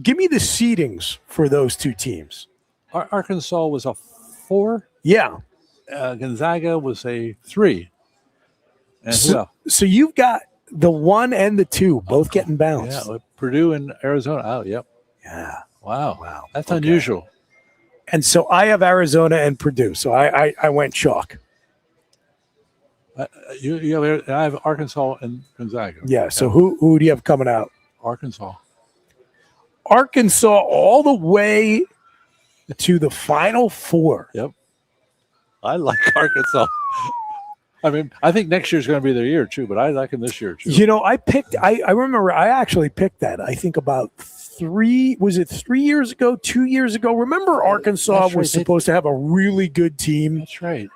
give me the seedings for those two teams. Arkansas was a 4. Yeah. Gonzaga was a 3. And so you've got the 1 and the 2 both getting bounced. Yeah, Purdue and Arizona. Oh, yep. Yeah. Wow. That's unusual. And so I have Arizona and Purdue. So I went chalk. I have Arkansas and Gonzaga. Yeah. So who do you have coming out? Arkansas all the way to the Final Four. Yep. I like Arkansas. I mean, I think next year's going to be their year too, but I like them this year too. You know, I remember I actually picked that. I think about 3 years ago, 2 years ago. Remember Arkansas was supposed to have a really good team. That's right.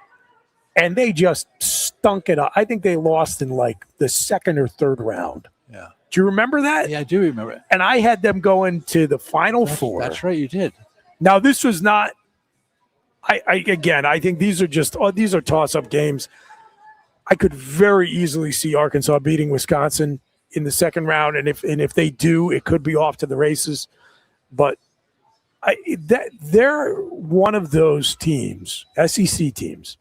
And they just stunk it up. I think they lost in like the second or third round. Yeah. Do you remember that? Yeah, I do remember it. And I had them going to the Final Four. That's right, you did. Now, this was not I think these are toss-up games. I could very easily see Arkansas beating Wisconsin in the second round, and if they do, it could be off to the races. But they're one of those teams, SEC teams,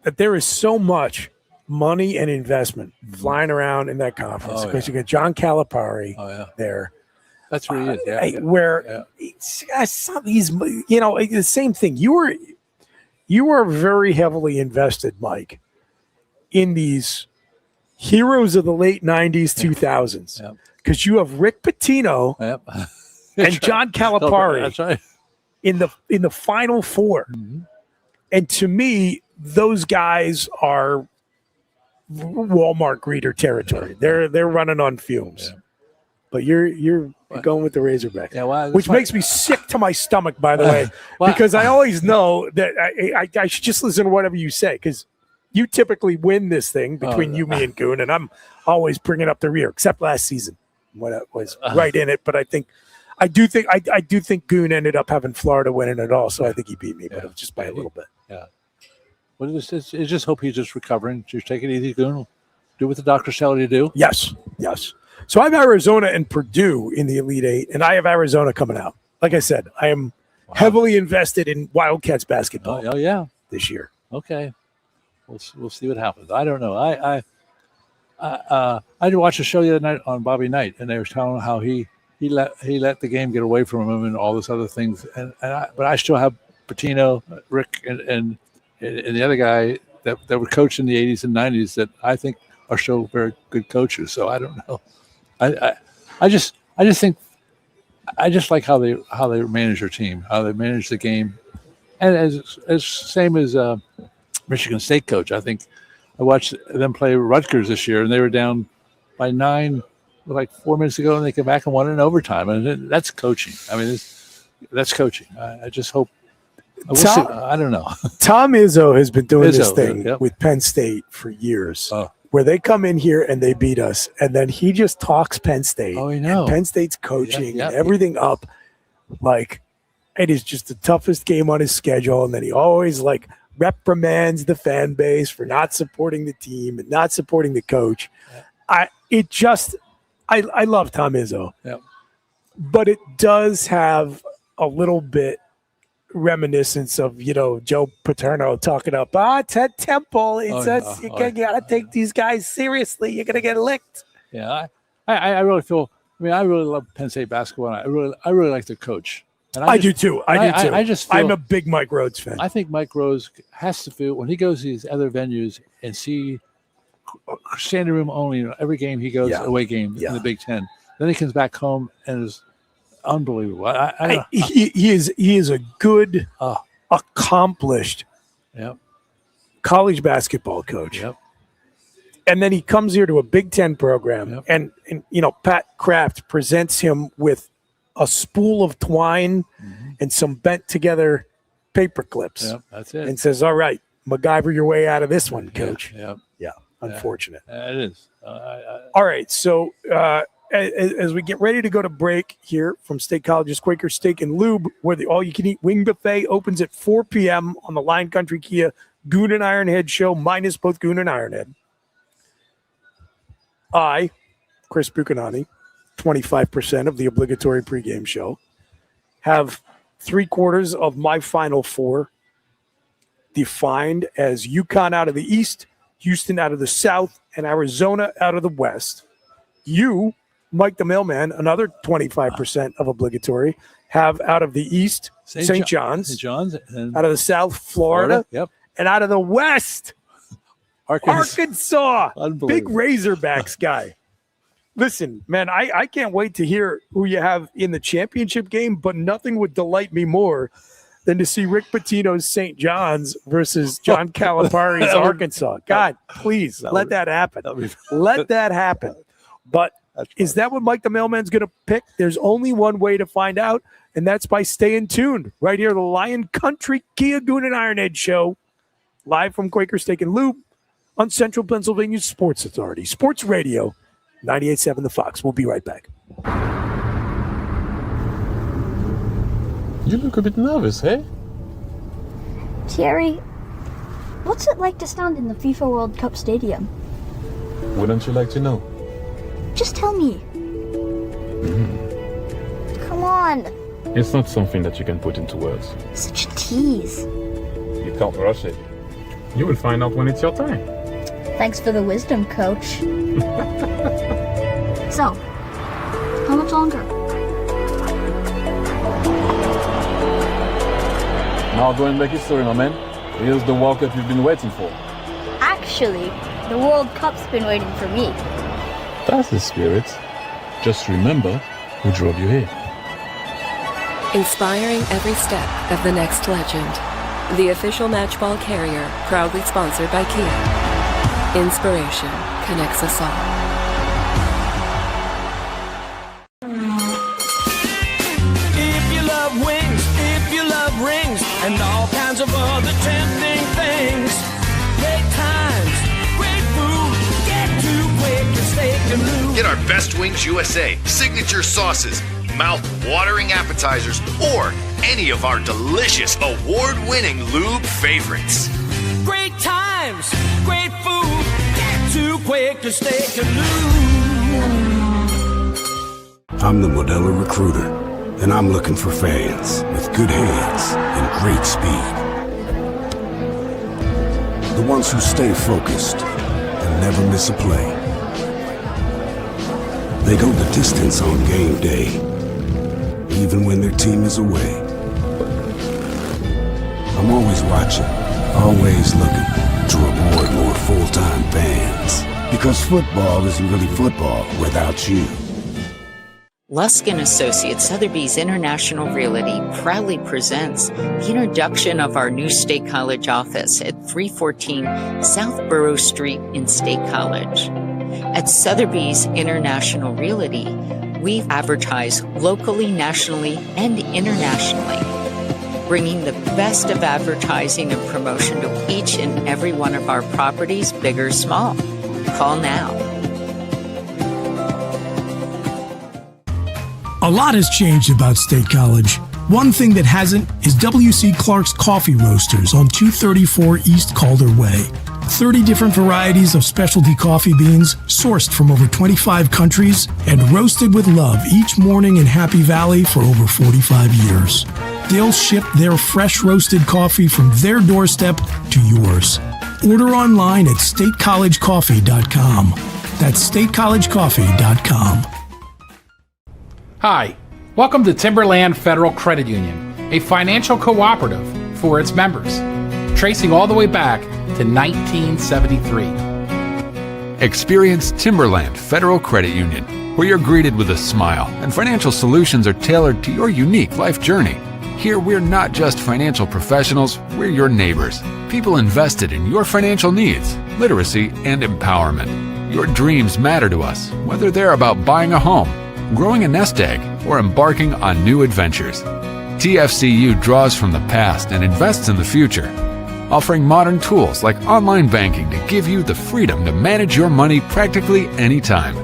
that there is so much money and investment flying around in that conference because you got John Calipari there. That's where he is. Yeah, where he's, you know, the same thing. You were very heavily invested, Mike, in these heroes of the late 90s, 2000s. Because you have Rick Pitino and John Calipari That's right. in the Final Four. Mm-hmm. And to me, those guys are Walmart greeter territory. They're running on fumes. Yeah. But you're going with the Razorbacks, which makes me sick to my stomach, by the way, because I always know that I should just listen to whatever you say, because you typically win this thing between you, me, and Goon, and I'm always bringing up the rear, except last season when I was right in it. But I do think Goon ended up having Florida winning it all, so I think he beat me, but it was just by a little bit. Yeah. Well, it's just hope he's just recovering. Just take it easy, Goon. Do what the doctors tell you to do. Yes. So I have Arizona and Purdue in the Elite Eight, and I have Arizona coming out. Like I said, I am heavily invested in Wildcats basketball. Oh yeah, this year. Okay, we'll see what happens. I don't know. I did watch a show the other night on Bobby Knight, and they were telling how he let the game get away from him and all this other things. But I still have Pitino, Rick, and the other guy that were coached in the 80s and 90s that I think are still very good coaches. So I don't know. I just think I just like how they manage their team, how they manage the game, and as same as Michigan State coach. I think I watched them play Rutgers this year, and they were down by 9 like 4 minutes ago, and they came back and won in overtime. And that's coaching. I mean, that's coaching. I just hope. I don't know. Tom Izzo has been doing this thing with Penn State for years. Where they come in here and they beat us, and then he just talks Penn State. Oh, I know. Penn State's coaching and everything up. Like, it is just the toughest game on his schedule, and then he always like reprimands the fan base for not supporting the team and not supporting the coach. I love Tom Izzo, but it does have a little bit reminiscence of, you know, Joe Paterno talking about Ted Temple. You gotta take these guys seriously. You're gonna get licked. Yeah, I really feel. I mean, I really love Penn State basketball. And I really like their coach. And I do too. I just feel, I'm a big Mike Rhodes fan. I think Mike Rhodes has to feel when he goes to these other venues and see standing room only. You know, every game he goes away game in the Big Ten. Then he comes back home and is unbelievable. He is a good, accomplished college basketball coach. And then he comes here to a Big Ten program, and you know, Pat Kraft presents him with a spool of twine and some bent together paper clips. That's it. And says, "All right, MacGyver your way out of this one, coach." Unfortunate. It is. All right, so as we get ready to go to break here from State College's Quaker Steak and Lube, where the all-you-can-eat wing buffet opens at 4 p.m. on the Line Country Kia Goon and Ironhead show, minus both Goon and Ironhead. I, Chris Buchanani, 25% of the obligatory pregame show, have 3/4 of my Final Four defined as UConn out of the East, Houston out of the South, and Arizona out of the West. You, Mike the Mailman, another 25% of obligatory, have out of the East, St. John's, and out of the South, Florida, and out of the West, Arkansas. Big Razorbacks guy. Listen, man, I can't wait to hear who you have in the championship game, but nothing would delight me more than to see Rick Pitino's St. John's versus John Calipari's Arkansas. God, please let that happen. Let that happen. But is that what Mike the Mailman's going to pick? There's only one way to find out, and that's by staying tuned right here, the Lion Country Kia Goon and Ironhead Show, live from Quaker Steak and Lube on Central Pennsylvania Sports Authority. Sports Radio, 98.7 The Fox. We'll be right back. You look a bit nervous, hey? Thierry, what's it like to stand in the FIFA World Cup stadium? Wouldn't you like to know? Just tell me. Come on. It's not something that you can put into words. Such a tease. You can't rush it. You will find out when it's your time. Thanks for the wisdom, coach. So, how much longer? Now go and make history, my man. Here's the World Cup you've been waiting for. Actually, the World Cup's been waiting for me. That's the spirit. Just remember who drove you here. Inspiring every step of the next legend. The official matchball carrier, proudly sponsored by Kia. Inspiration connects us all. If you love wings, if you love rings, and all kinds of other tempting things, great times, great food, get to Quaker Steak Lube. Get our Best Wings USA signature sauces, mouth-watering appetizers, or any of our delicious award-winning lube favorites. Great times, great food, get to Quaker Steak Lube. I'm the Modelo Recruiter, and I'm looking for fans with good hands and great speed. The ones who stay focused and never miss a play. They go the distance on game day, even when their team is away. I'm always watching, always looking to reward more full-time fans. Because football isn't really football without you. Lusk & Associates Sotheby's International Realty proudly presents the introduction of our new State College office at 314 South Borough Street in State College. At Sotheby's International Realty, we advertise locally, nationally, and internationally, bringing the best of advertising and promotion to each and every one of our properties, big or small. Call now. A lot has changed about State College. One thing that hasn't is W.C. Clark's Coffee Roasters on 234 East Calder Way. 30 different varieties of specialty coffee beans sourced from over 25 countries and roasted with love each morning in Happy Valley for over 45 years. They'll ship their fresh roasted coffee from their doorstep to yours. Order online at statecollegecoffee.com. That's statecollegecoffee.com. Hi, welcome to Timberland Federal Credit Union, a financial cooperative for its members, tracing all the way back to 1973. Experience Timberland Federal Credit Union, where you're greeted with a smile and financial solutions are tailored to your unique life journey. Here, we're not just financial professionals, we're your neighbors, people invested in your financial needs, literacy, and empowerment. Your dreams matter to us, whether they're about buying a home, growing a nest egg, or embarking on new adventures. TFCU draws from the past and invests in the future, offering modern tools like online banking to give you the freedom to manage your money practically anytime.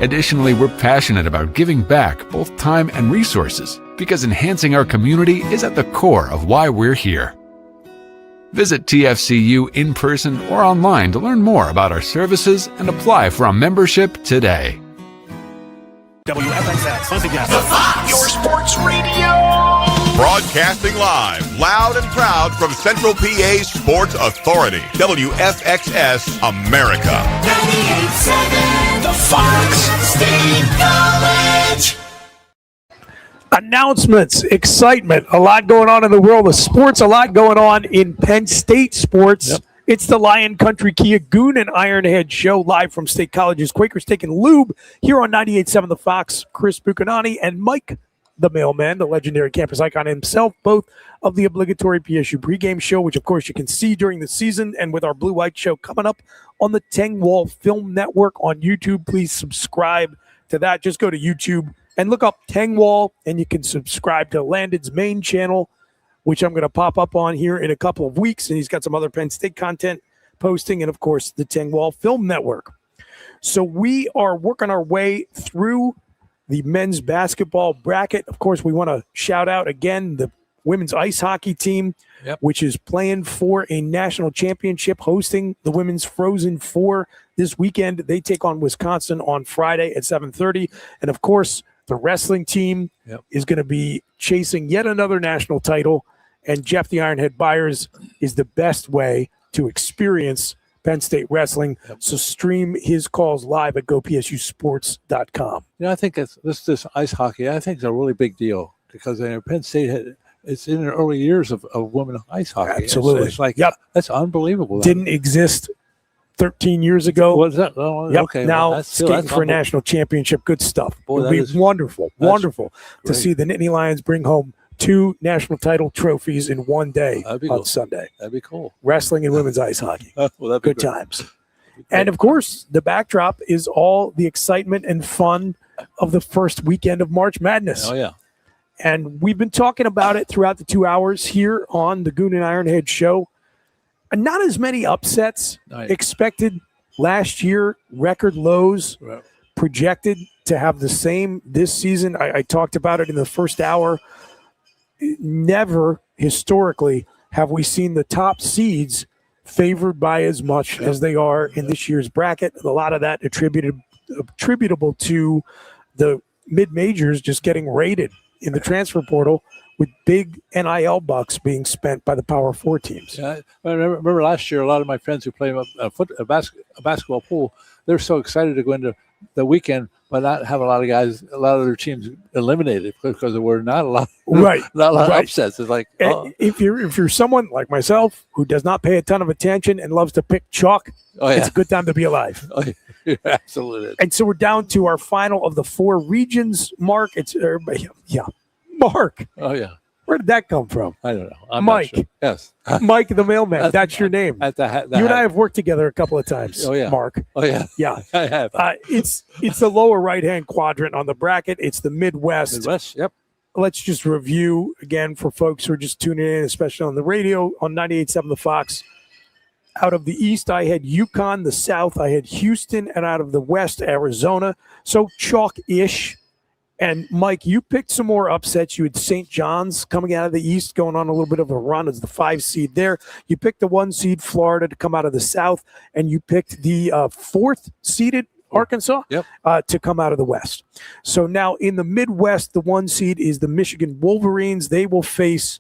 Additionally, we're passionate about giving back both time and resources because enhancing our community is at the core of why we're here. Visit TFCU in person or online to learn more about our services and apply for a membership today. WFXX, The Fox, your sports radio. Broadcasting live, loud and proud from Central PA's Sports Authority, WFXS America. 98.7 The Fox, State College. Announcements, excitement, a lot going on in the world of sports, a lot going on in Penn State sports. Yep. It's the Lion Country Kia Goon and Ironhead Show live from State College's Quaker Steak and Lube here on 98.7 The Fox. Chris Buchanani and Mike the mailman, the legendary campus icon himself, both of the obligatory PSU pregame show, which, of course, you can see during the season, and with our Blue White show coming up on the Tengwall Film Network on YouTube. Please subscribe to that. Just go to YouTube and look up Tengwall, and you can subscribe to Landon's main channel, which I'm going to pop up on here in a couple of weeks, and he's got some other Penn State content posting, and, of course, the Tengwall Film Network. So we are working our way through the men's basketball bracket. Of course, we want to shout out again the women's ice hockey team, which is playing for a national championship, hosting the Women's Frozen Four this weekend. They take on Wisconsin on Friday at 7:30. And, of course, the wrestling team is going to be chasing yet another national title. And Jeff the Ironhead Byers is the best way to experience Penn State Wrestling. So stream his calls live at gopsusports.com. I think this ice hockey, I think, is a really big deal because Penn State it's in the early years of women ice hockey. Absolutely. It's like, that's unbelievable. Didn't exist 13 years ago. Was that? Oh, okay. Now Well, skating for a national championship. Good stuff. Boy, It'll be wonderful to great. see the Nittany Lions bring home 2 national title trophies in one day on cool. Sunday. That'd be cool. Wrestling and women's ice hockey. Well, that'd be Good great. times. And, of course, the backdrop is all the excitement and fun of the first weekend of March Madness. Oh, yeah. And we've been talking about it throughout the 2 hours here on the Goon and Ironhead show. And not as many upsets expected last year, record lows projected to have the same this season. I talked about it in the first hour. Never historically have we seen the top seeds favored by as much as they are in this year's bracket. A lot of that attributable to the mid-majors just getting rated in the transfer portal with big NIL bucks being spent by the Power 4 teams. Yeah, I remember last year, a lot of my friends who play a basketball pool, they're so excited to go into the weekend, but not have a lot of their teams eliminated because there were not a lot, not a lot of upsets. It's like, if you're someone like myself who does not pay a ton of attention and loves to pick chalk, it's a good time to be alive. Absolutely. And so we're down to our final of the 4 regions. Mark, Mark. Oh, yeah. Where did that come from? I don't know. I'm Mike. not sure. Yes. Mike the mailman. That's your name. You and I have worked together a couple of times. Oh, yeah. Mark. Oh, yeah. Yeah. I have. It's the lower right-hand quadrant on the bracket. It's the Midwest. Yep. Let's just review again for folks who are just tuning in, especially on the radio on 98.7 The Fox. Out of the East, I had UConn. The South, I had Houston. And out of the West, Arizona. So chalk-ish. And, Mike, you picked some more upsets. You had St. John's coming out of the East, going on a little bit of a run as the 5 seed there. You picked the 1 seed Florida to come out of the South, and you picked the 4th seeded Arkansas to come out of the West. So now in the Midwest, the 1 seed is the Michigan Wolverines. They will face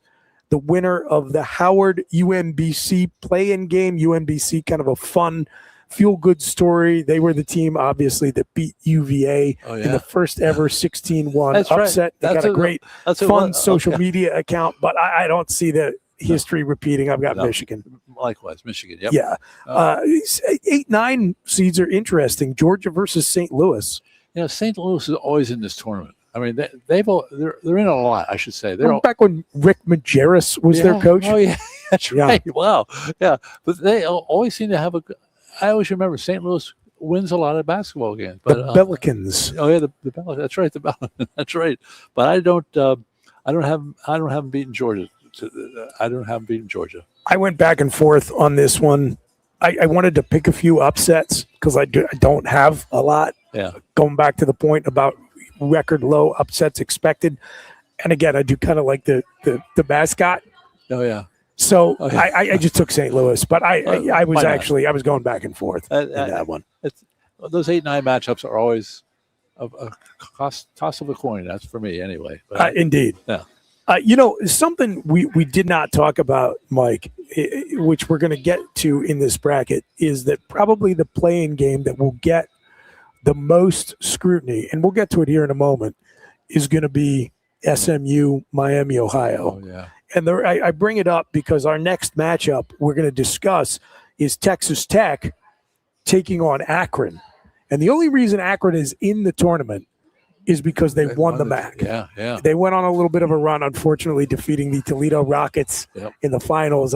the winner of the Howard UMBC play-in game. UMBC, kind of a fun feel-good story. They were the team, obviously, that beat UVA in the first ever 16-1 upset. They got a great, fun social media account, but I don't see the history repeating. I've got Michigan. Likewise, Michigan. Yep. Yeah. 8-9 seeds are interesting. Georgia versus St. Louis. St. Louis is always in this tournament. I mean, they're in a lot, I should say. They're back when Rick Majerus was their coach. Oh, yeah. That's right. Wow. Yeah. But they always seem to have I always remember St. Louis wins a lot of basketball games. But, the Pelicans. Oh yeah, the Pelicans. That's right, the Pelicans. That's right. But I don't have them beaten Georgia. I don't have them beaten Georgia. I went back and forth on this one. I wanted to pick a few upsets because I don't have a lot. Yeah. Going back to the point about record low upsets expected, and again, I do kind of like the mascot. Oh yeah. So I just took St. Louis, but I was going back and forth in that one. Those 8-9 matchups are always a toss of a coin. That's for me anyway. But, indeed. Yeah. Something we did not talk about, Mike, which we're going to get to in this bracket, is that probably the play-in game that will get the most scrutiny, and we'll get to it here in a moment, is going to be SMU, Miami, Ohio. Oh, yeah. And I bring it up because our next matchup we're going to discuss is Texas Tech taking on Akron. And the only reason Akron is in the tournament is because they won the MAC. Yeah. They went on a little bit of a run, unfortunately, defeating the Toledo Rockets in the finals.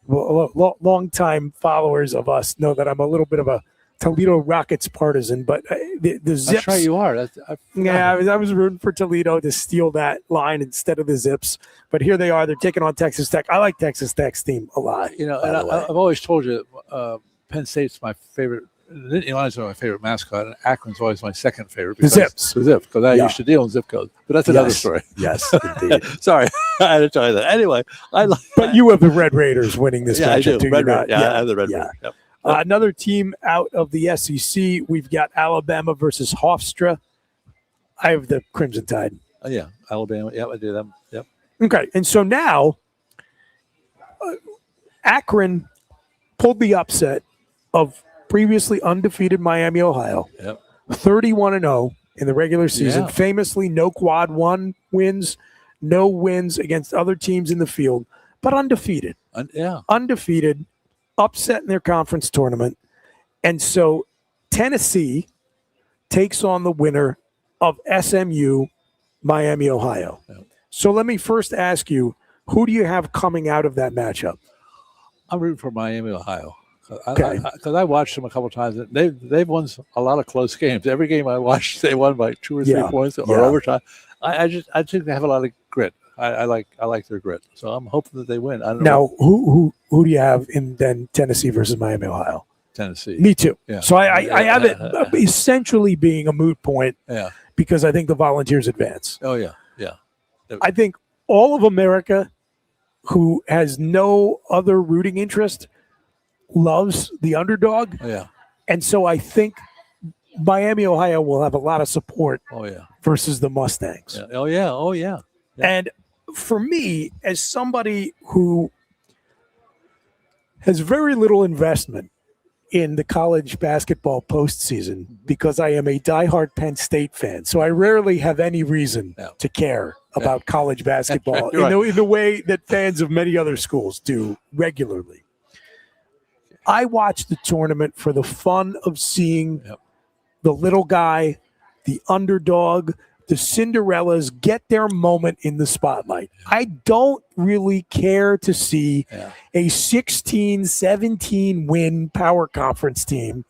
Long-time followers of us know that I'm a little bit of a Toledo Rockets partisan, but the Zips. That's right, you are. I was rooting for Toledo to steal that line instead of the Zips. But here they are. They're taking on Texas Tech. I like Texas Tech's team a lot. And I've always told you Penn State's my favorite. Illinois is my favorite mascot, and Akron's always my second favorite. The Zips. The Zips, because I used to deal in zip codes. But that's another story. Yes, indeed. Sorry, I had to tell you that. Anyway, but you have the Red Raiders winning this matchup. I do. I have the Red Raiders. Yep. Another team out of the SEC, we've got Alabama versus Hofstra. I have the Crimson Tide. Oh, yeah, Alabama. Yep, I do them. Yep. Okay, and so now Akron pulled the upset of previously undefeated Miami, Ohio. Yep. 31-0 in the regular season. Yeah. Famously, no quad one wins, no wins against other teams in the field, but undefeated. Undefeated, upset in their conference tournament. And so Tennessee takes on the winner of SMU, Miami, Ohio. Yep. So let me first ask you, who do you have coming out of that matchup? I'm rooting for Miami, Ohio. Okay. Because I watched them a couple of times. They've won a lot of close games. Every game I watched, they won by 2 or 3 points or overtime. I think they have a lot of grit. I like their grit. So I'm hoping that they win. I don't know. Who do you have in then Tennessee versus Miami, Ohio? Tennessee. Me too. Yeah. So I have it essentially being a moot point. Yeah. Because I think the Volunteers advance. Oh yeah. I think all of America who has no other rooting interest loves the underdog. Oh, yeah. And so I think Miami, Ohio will have a lot of support versus the Mustangs. Yeah. Oh, yeah. And for me, as somebody who has very little investment in the college basketball postseason because I am a diehard Penn State fan, so I rarely have any reason to care about college basketball in the way that fans of many other schools do regularly. I watch the tournament for the fun of seeing the little guy, the underdog, the Cinderellas get their moment in the spotlight. I don't really care to see a 16-17 win power conference team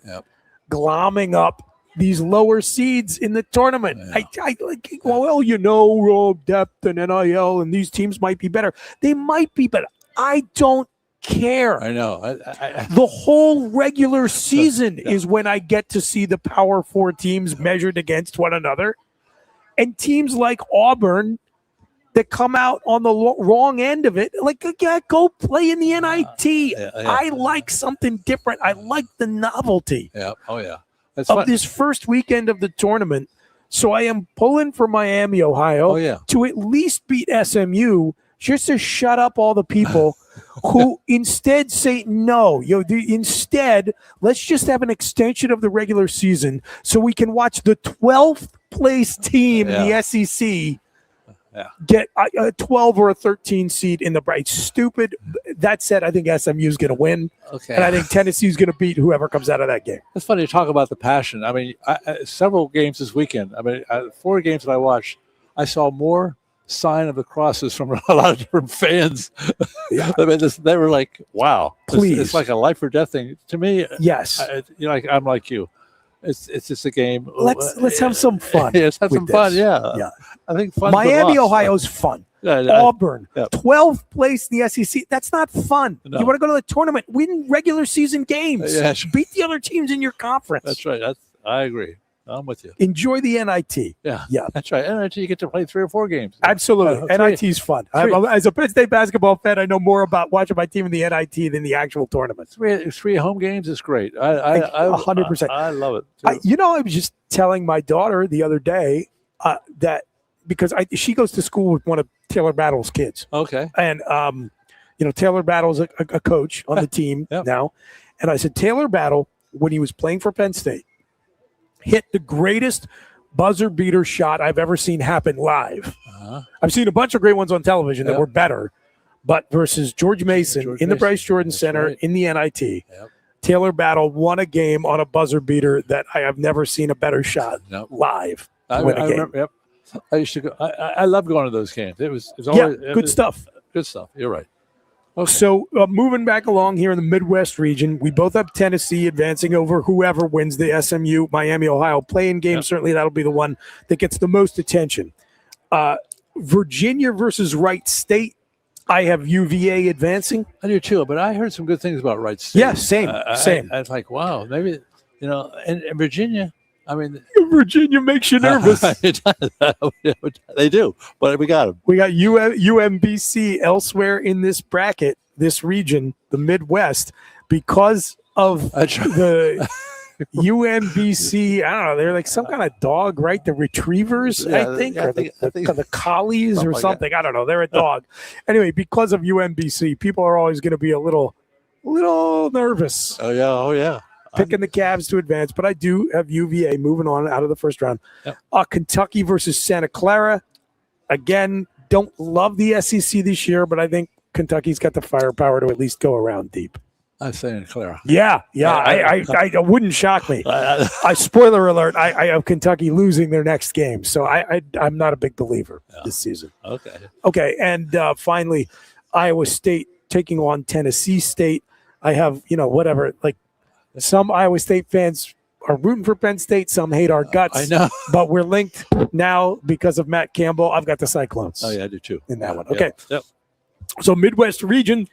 glomming up these lower seeds in the tournament. I like, well, depth and NIL and these teams might be better. They might be, but I don't care. I know. The whole regular season is when I get to see the Power Four teams measured against one another. And teams like Auburn that come out on the wrong end of it, like, go play in the NIT. I like something different. I like the novelty of this first weekend of the tournament. So I am pulling for Miami, Ohio to at least beat SMU, just to shut up all the people who instead say, no, instead, let's just have an extension of the regular season so we can watch the 12th place team in the SEC get a 12 or a 13 seed in the bright. Stupid. That said, I think SMU is going to win. Okay. And I think Tennessee is going to beat whoever comes out of that game. It's funny to talk about the passion. I mean, several games this weekend. I mean, 4 games that I watched, I saw more sign of the crosses from a lot of different fans. I mean, they were like, wow. Please. It's like a life or death thing. To me, yes. I'm like you. It's just a game. Let's have some fun. Let's have some fun. Yeah. I think fun. Miami, Ohio's fun. Auburn, 12th place in the SEC. That's not fun. No. You want to go to the tournament, win regular season games, beat the other teams in your conference. That's right. I agree. I'm with you. Enjoy the NIT. Yeah, that's right. NIT, you get to play 3 or 4 games. Absolutely. NIT is fun. As a Penn State basketball fan, I know more about watching my team in the NIT than the actual tournament. 3 home games is great. I 100%. I love it. I was just telling my daughter the other day that because she goes to school with one of Taylor Battle's kids. Okay. And, Taylor Battle's a coach on the team now. And I said, Taylor Battle, when he was playing for Penn State, hit the greatest buzzer beater shot I've ever seen happen live. I've seen a bunch of great ones on television that were better, but versus George Mason in the Bryce Jordan Center in the NIT, Taylor Battle won a game on a buzzer beater that I have never seen a better shot live. I win a game. remember. Yep. I used to go. I love going to those games. It was always good stuff. Good stuff. You're right. Okay. So moving back along here in the Midwest region, we both have Tennessee advancing over whoever wins the SMU Miami Ohio play-in game. Yep. Certainly that'll be the one that gets the most attention. Virginia versus Wright State. I have UVA advancing. I do too, but I heard some good things about Wright State. Yeah, same. I was like, wow, maybe and Virginia. I mean, Virginia makes you nervous. They do, but we got them. We got UMBC elsewhere in this bracket, this region, the Midwest, because of the UMBC. I don't know. They're like some kind of dog, right? The Retrievers, I think, or the Collies or something. I don't know. They're a dog. Anyway, because of UMBC, people are always going to be a little nervous. Oh yeah. Picking the Cavs to advance, but I do have UVA moving on out of the first round. Yep. Kentucky versus Santa Clara. Again, don't love the SEC this year, but I think Kentucky's got the firepower to at least go around deep. I'm Santa Clara. Yeah. I wouldn't shock me. Spoiler alert, I have Kentucky losing their next game, so I'm not a big believer this season. Okay, and finally, Iowa State taking on Tennessee State. I have, whatever, like, some Iowa State fans are rooting for Penn State. Some hate our guts. I know. But we're linked now because of Matt Campbell. I've got the Cyclones. Oh, yeah, I do too. In that one. Okay. Yep. So Midwest region,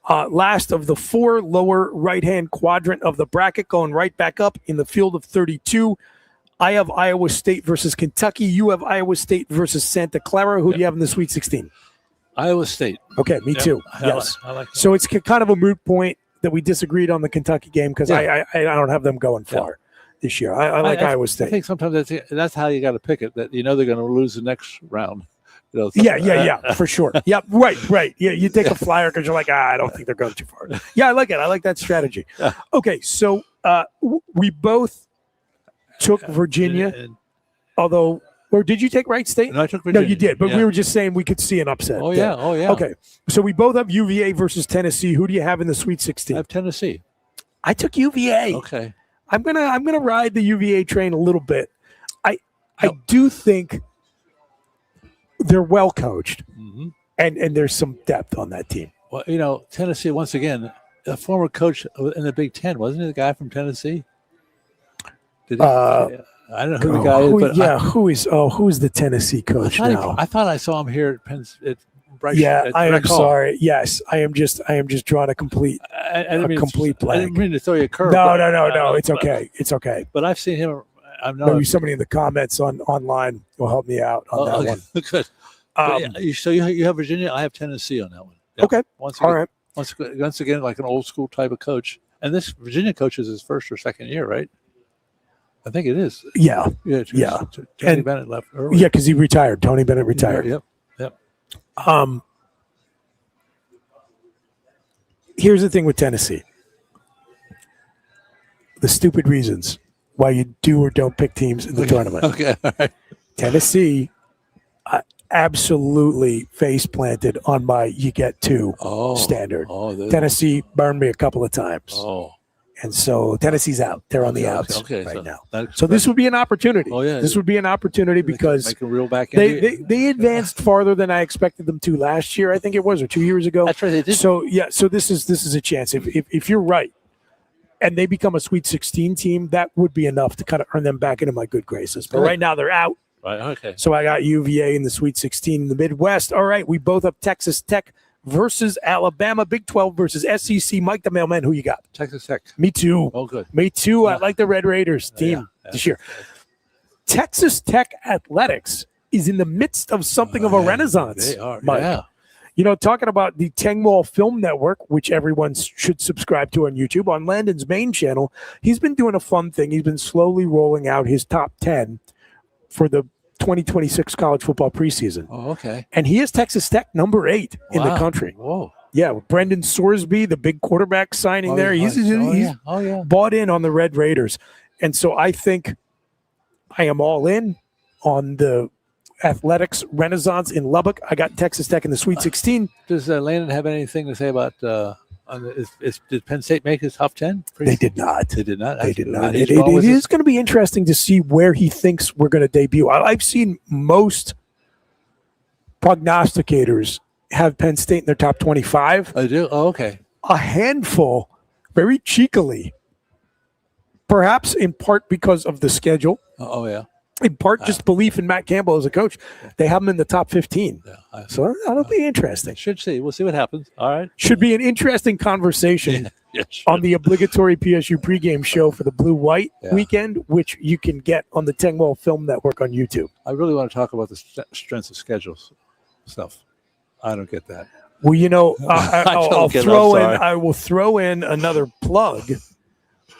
last of the four, lower right-hand quadrant of the bracket, going right back up in the field of 32. I have Iowa State versus Kentucky. You have Iowa State versus Santa Clara. Who do you have in the Sweet 16? Iowa State. Okay, me too. Yes. I like that. So it's kind of a moot point that we disagreed on the Kentucky game because I don't have them going far this year. I like Iowa State. I think sometimes that's how you got to pick it, that they're going to lose the next round. Yeah, for sure. Yeah, right. Yeah, you take a flyer because you're like, I don't think they're going too far. Yeah, I like it. I like that strategy. Okay, so we both took Virginia, although... Or did you take Wright State? No, I took Virginia. No, you did, but we were just saying we could see an upset. Oh, yeah. Okay, so we both have UVA versus Tennessee. Who do you have in the Sweet 16? I have Tennessee. I took UVA. Okay. I'm gonna ride the UVA train a little bit. I do think they're well coached, and there's some depth on that team. Well, Tennessee, once again, a former coach in the Big Ten, wasn't he the guy from Tennessee? I don't know who the guy is, but who's the Tennessee coach now? I thought I saw him here at Penn State. I am sorry. Yes, I am just drawing a complete complete blank. I didn't mean to throw you a curve. No. It's okay. It's okay. But I've seen him. Maybe somebody in the comments online will help me out on that one. Good. So you have Virginia. I have Tennessee on that one. Yep. Okay. All right. Once again, like an old school type of coach, and this Virginia coach is his first or second year, right? I think it is. Yeah. Tony Bennett left early. Yeah, because he retired. Tony Bennett retired. Yep. Here's the thing with Tennessee. The stupid reasons why you do or don't pick teams in the tournament. Okay. All right. Tennessee absolutely face planted on my you get two standard. Tennessee burned me a couple of times. And so Tennessee's out. They're on the outs now. So this would be an opportunity. This would be an opportunity because they can reel back they advanced farther than I expected them to last year. I think it was, or 2 years ago. That's right. They did. So so this is a chance. If you're right, and they become a Sweet 16 team, that would be enough to kind of earn them back into my good graces. But right now they're out. Right. Okay. So I got UVA in the Sweet 16 in the Midwest. All right, we both have Texas Tech versus Alabama, Big 12 versus SEC. Mike the Mailman, who you got? Texas Tech. Me too. Oh, good. Me too. I like the Red Raiders team this year. Texas Tech athletics is in the midst of something of a renaissance. They are. Mike. Yeah. Talking about the Tengwall Film Network, which everyone should subscribe to on YouTube, on Landon's main channel, he's been doing a fun thing. He's been slowly rolling out his top 10 for the 2026 college football preseason. Oh, okay. And he is Texas Tech number 8 in the country. Whoa. Yeah, with Brendan Sorsby, the big quarterback signing there. He's bought in on the Red Raiders. And so I think I am all in on the athletics renaissance in Lubbock. I got Texas Tech in the Sweet 16. Does Landon have anything to say about Did Penn State make his top 10? They did not. They did not. They did not. It is going to be interesting to see where he thinks we're going to debut. I've seen most prognosticators have Penn State in their top 25. I do? Oh, okay. A handful, very cheekily, perhaps in part because of the schedule. Oh, yeah. In part, just belief in Matt Campbell as a coach. They have him in the top 15. Yeah, so that'll be interesting. Should see. We'll see what happens. All right. Should be an interesting conversation on the obligatory PSU pregame show for the Blue-White weekend, which you can get on the Tengwall Film Network on YouTube. I really want to talk about the strengths of schedules stuff. I don't get that. Well, I will throw in another plug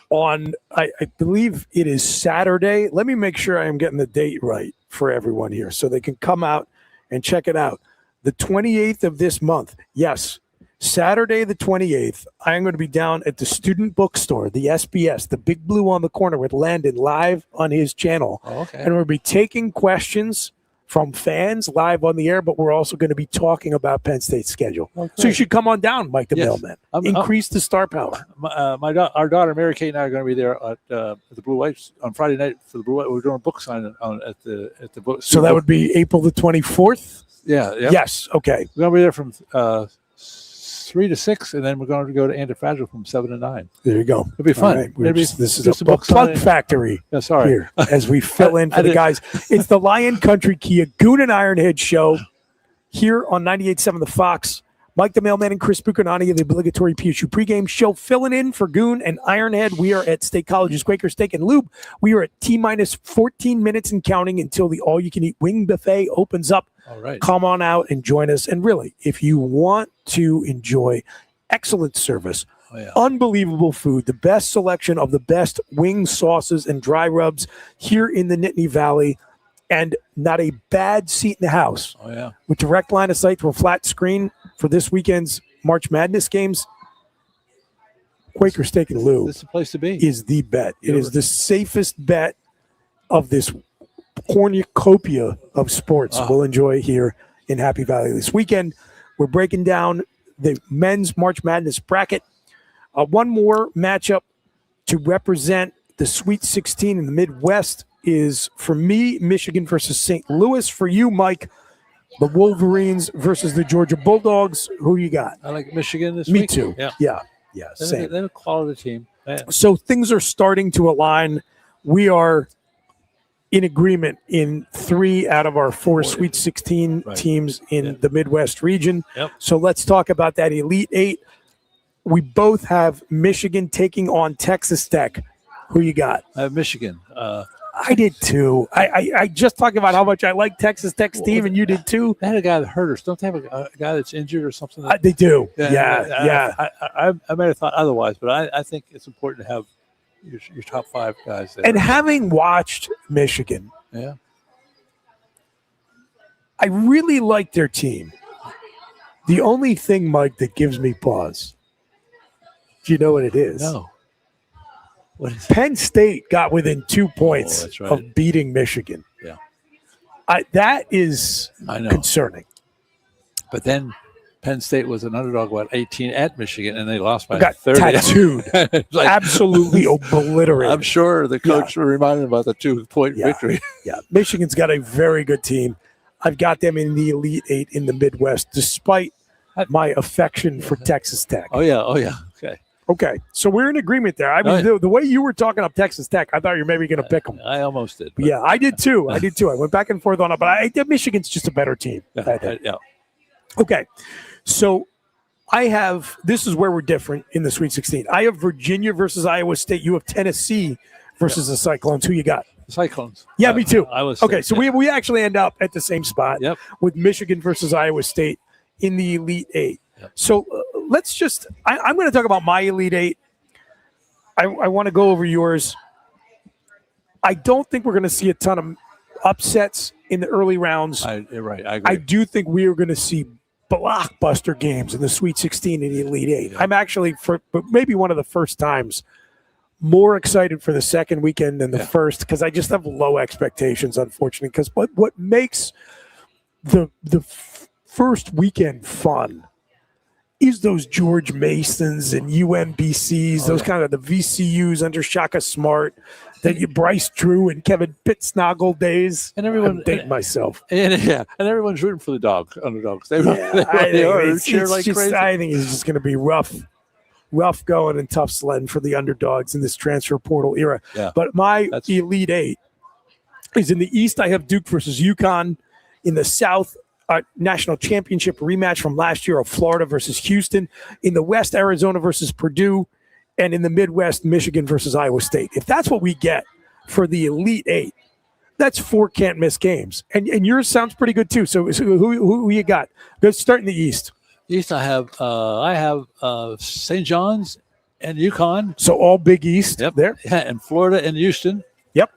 on, I believe it is Saturday. Let me make sure I am getting the date right for everyone here so they can come out and check it out. The 28th of this month. Yes, Saturday the 28th, I am going to be down at the Student Bookstore, the SBS, the Big Blue on the corner with Landon live on his channel. Oh, okay. And we'll be taking questions from fans live on the air, but we're also going to be talking about Penn State's schedule. Okay. So you should come on down, Mike the Mailman. Increase the star power. Our daughter Mary Kate and I are going to be there at the Blue Whites on Friday night for the Blue White. We're doing a book signing at the book. So that would be April the 24th? Yeah. Yep. Yes. Okay. We're going to be there from 3 to 6, and then we're going to go to Antifragile from 7 to 9. There you go. It'll be fun. Right. This is a book plug factory here as we fill in for the guys. It's the Lion Country Kia Goon and Ironhead show here on 98.7 The Fox. Mike the Mailman and Chris Bucanani of the obligatory PSU pregame show filling in for Goon and Ironhead. We are at State College's Quaker Steak and Lube. We are at T-minus 14 minutes and counting until the all-you-can-eat wing buffet opens up. All right. Come on out and join us. And really, if you want to enjoy excellent service, unbelievable food, the best selection of the best wing sauces and dry rubs here in the Nittany Valley, and not a bad seat in the house. Oh, yeah. With direct line of sight to a flat screen for this weekend's March Madness games, Quaker Steak and Lube This is the place to be. is the bet. It is the safest bet of this cornucopia of sports we'll enjoy here in Happy Valley this weekend. We're breaking down the men's March Madness bracket. One more matchup to represent the Sweet 16 in the Midwest is, for me, Michigan versus St. Louis. For you, Mike, the Wolverines versus the Georgia Bulldogs. Who you got? I like Michigan this Me week. too. Yeah. Same. They're a quality team. Yeah. So things are starting to align. We are in agreement in 3 out of our 4 Sweet 16 teams in the Midwest region. Yep. So let's talk about that Elite 8. We both have Michigan taking on Texas Tech. Who you got? I have Michigan. I did too. I just talked about how much I like Texas Tech's team, and you did too. They had a guy that hurt us. Don't they have a guy that's injured or something? They do. Yeah. I might have thought otherwise, but I think it's important to have your top 5 guys there. And having watched Michigan, I really like their team. The only thing, Mike, that gives me pause, do you know what it is? No. What is Penn State got within 2 points of beating Michigan. Yeah. That is concerning. But then Penn State was an underdog, 18 at Michigan, and they lost by got 30. Tattooed. Absolutely obliterated. I'm sure the coach reminded about the 2-point victory. Yeah, Michigan's got a very good team. I've got them in the Elite 8 in the Midwest, despite my affection for Texas Tech. Oh, yeah. Okay, so we're in agreement there. I mean, the way you were talking up Texas Tech, I thought you were maybe going to pick them. I almost did. Yeah, I did too. I went back and forth on it, but I think Michigan's just a better team. Yeah. Okay, so this is where we're different in the Sweet 16. I have Virginia versus Iowa State. You have Tennessee versus the Cyclones. Who you got? The Cyclones. Yeah, me too. Iowa Okay, State, so we actually end up at the same spot with Michigan versus Iowa State in the Elite 8. Yep. So let's just – I'm going to talk about my Elite 8. I want to go over yours. I don't think we're going to see a ton of upsets in the early rounds. You're right. I agree. I do think we are going to see blockbuster games in the Sweet 16 and the Elite 8. Yeah. I'm actually, for maybe one of the first times, more excited for the second weekend than the first, because I just have low expectations, unfortunately. Because what makes the first weekend fun is those George Masons and UMBCs, those kind of the VCUs under Shaka Smart, that you Bryce Drew and Kevin Pittsnoggle days. And everyone, I'm dating myself. And everyone's rooting for the underdogs. They really are. It's Cheer like just, crazy. I think it's just going to be rough going and tough sledding for the underdogs in this transfer portal era. Yeah. But my Elite Eight is in the East. I have Duke versus UConn. In the South, national championship rematch from last year of Florida versus Houston. In the West, Arizona versus Purdue. And in the Midwest, Michigan versus Iowa State. If that's what we get for the Elite Eight, that's 4 can't-miss games. And yours sounds pretty good, too. So who you got? Let's start in the East. East, I have St. John's and UConn. So all Big East there? Yeah, and Florida and Houston. Yep.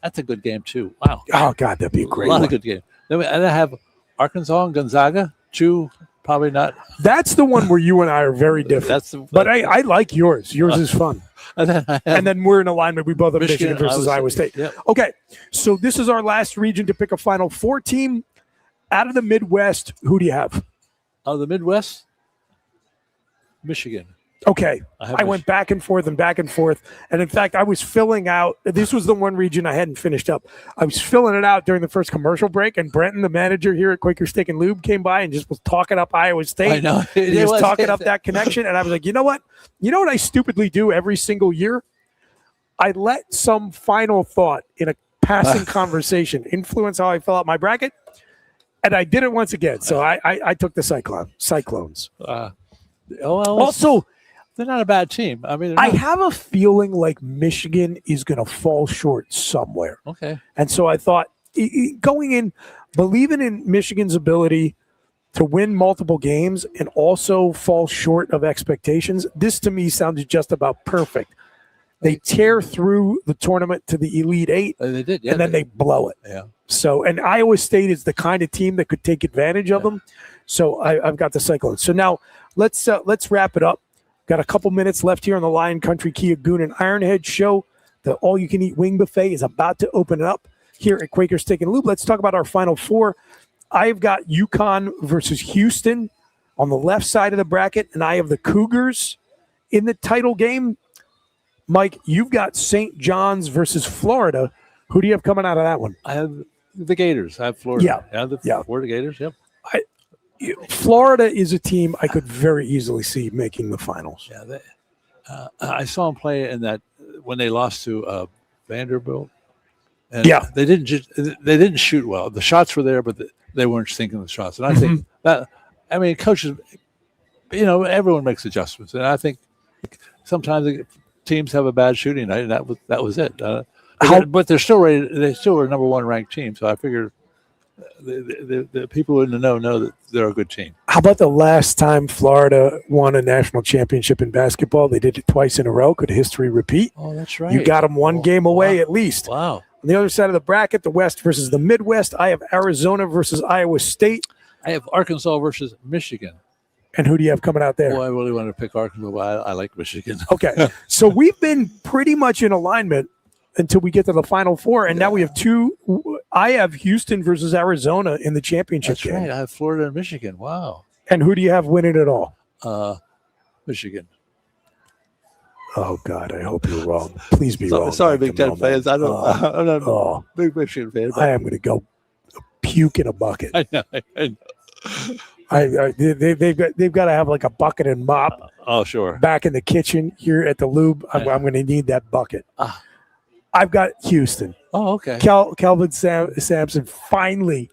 That's a good game, too. Wow. Oh, God, that'd be a great lot one. of good games. Then I have Arkansas and Gonzaga. Two, probably not. That's the one where you and I are very different. But I like yours. Yours is fun. And then we're in alignment. We both have Michigan versus Iowa State. Yep. Okay, so this is our last region to pick a Final Four team. Out of the Midwest, who do you have? Out of the Midwest, Michigan. Okay, I went back and forth. And in fact, I was filling out, this was the one region I hadn't finished up. I was filling it out during the first commercial break, and Brenton, the manager here at Quaker Steak and Lube, came by and just was talking up Iowa State. I know. He was talking up that connection. And I was like, you know what? You know what I stupidly do every single year? I let some final thought in a passing conversation influence how I fill out my bracket. And I did it once again. So I took the Cyclones. Also, they're not a bad team. I mean, I have a feeling like Michigan is going to fall short somewhere. Okay. And so I thought, going in, believing in Michigan's ability to win multiple games and also fall short of expectations, this to me sounded just about perfect. They tear through the tournament to the Elite Eight, they did, and then they blow it. Yeah. So, and Iowa State is the kind of team that could take advantage of them. So I've got the Cyclones. So now let's wrap it up. Got a couple minutes left here on the Lion Country Kia Goon and Ironhead show. The all-you-can-eat wing buffet is about to open up here at Quaker Steak and Lube. Let's talk about our Final Four. I've got UConn versus Houston on the left side of the bracket, and I have the Cougars in the title game. Mike, you've got St. John's versus Florida. Who do you have coming out of that one? I have the Gators. I have Florida. Yeah. Florida Gators, yep. Florida is a team I could very easily see making the finals. Yeah, I saw them play in that when they lost to Vanderbilt. And they didn't shoot well. The shots were there, but they weren't sinking the shots. And I think that, I mean, coaches, everyone makes adjustments, and I think sometimes teams have a bad shooting night, and that was it. But they're still ready. They still are a number one ranked team. So I figured the people in the know that they're a good team. How about the last time Florida won a national championship in basketball? They did it twice in a row. Could history repeat? Oh, that's right. You got them one game away at least. Wow. On the other side of the bracket, the West versus the Midwest, I have Arizona versus Iowa State. I have Arkansas versus Michigan. And who do you have coming out there? Well, I really want to pick Arkansas, but I like Michigan. Okay. So we've been pretty much in alignment until we get to the Final Four, and now we have two. I have Houston versus Arizona in the championship game. That's right. I have Florida and Michigan. Wow. And who do you have winning it all? Michigan. Oh, God, I hope you're wrong. Please be wrong. Sorry, Big Ten fans. I'm not a big Michigan fan. I am going to go puke in a bucket. I know. They've got to have like a bucket and mop. Oh, sure. Back in the kitchen here at the Lube. I'm going to need that bucket. I've got Houston. Oh, okay. Kelvin Sampson finally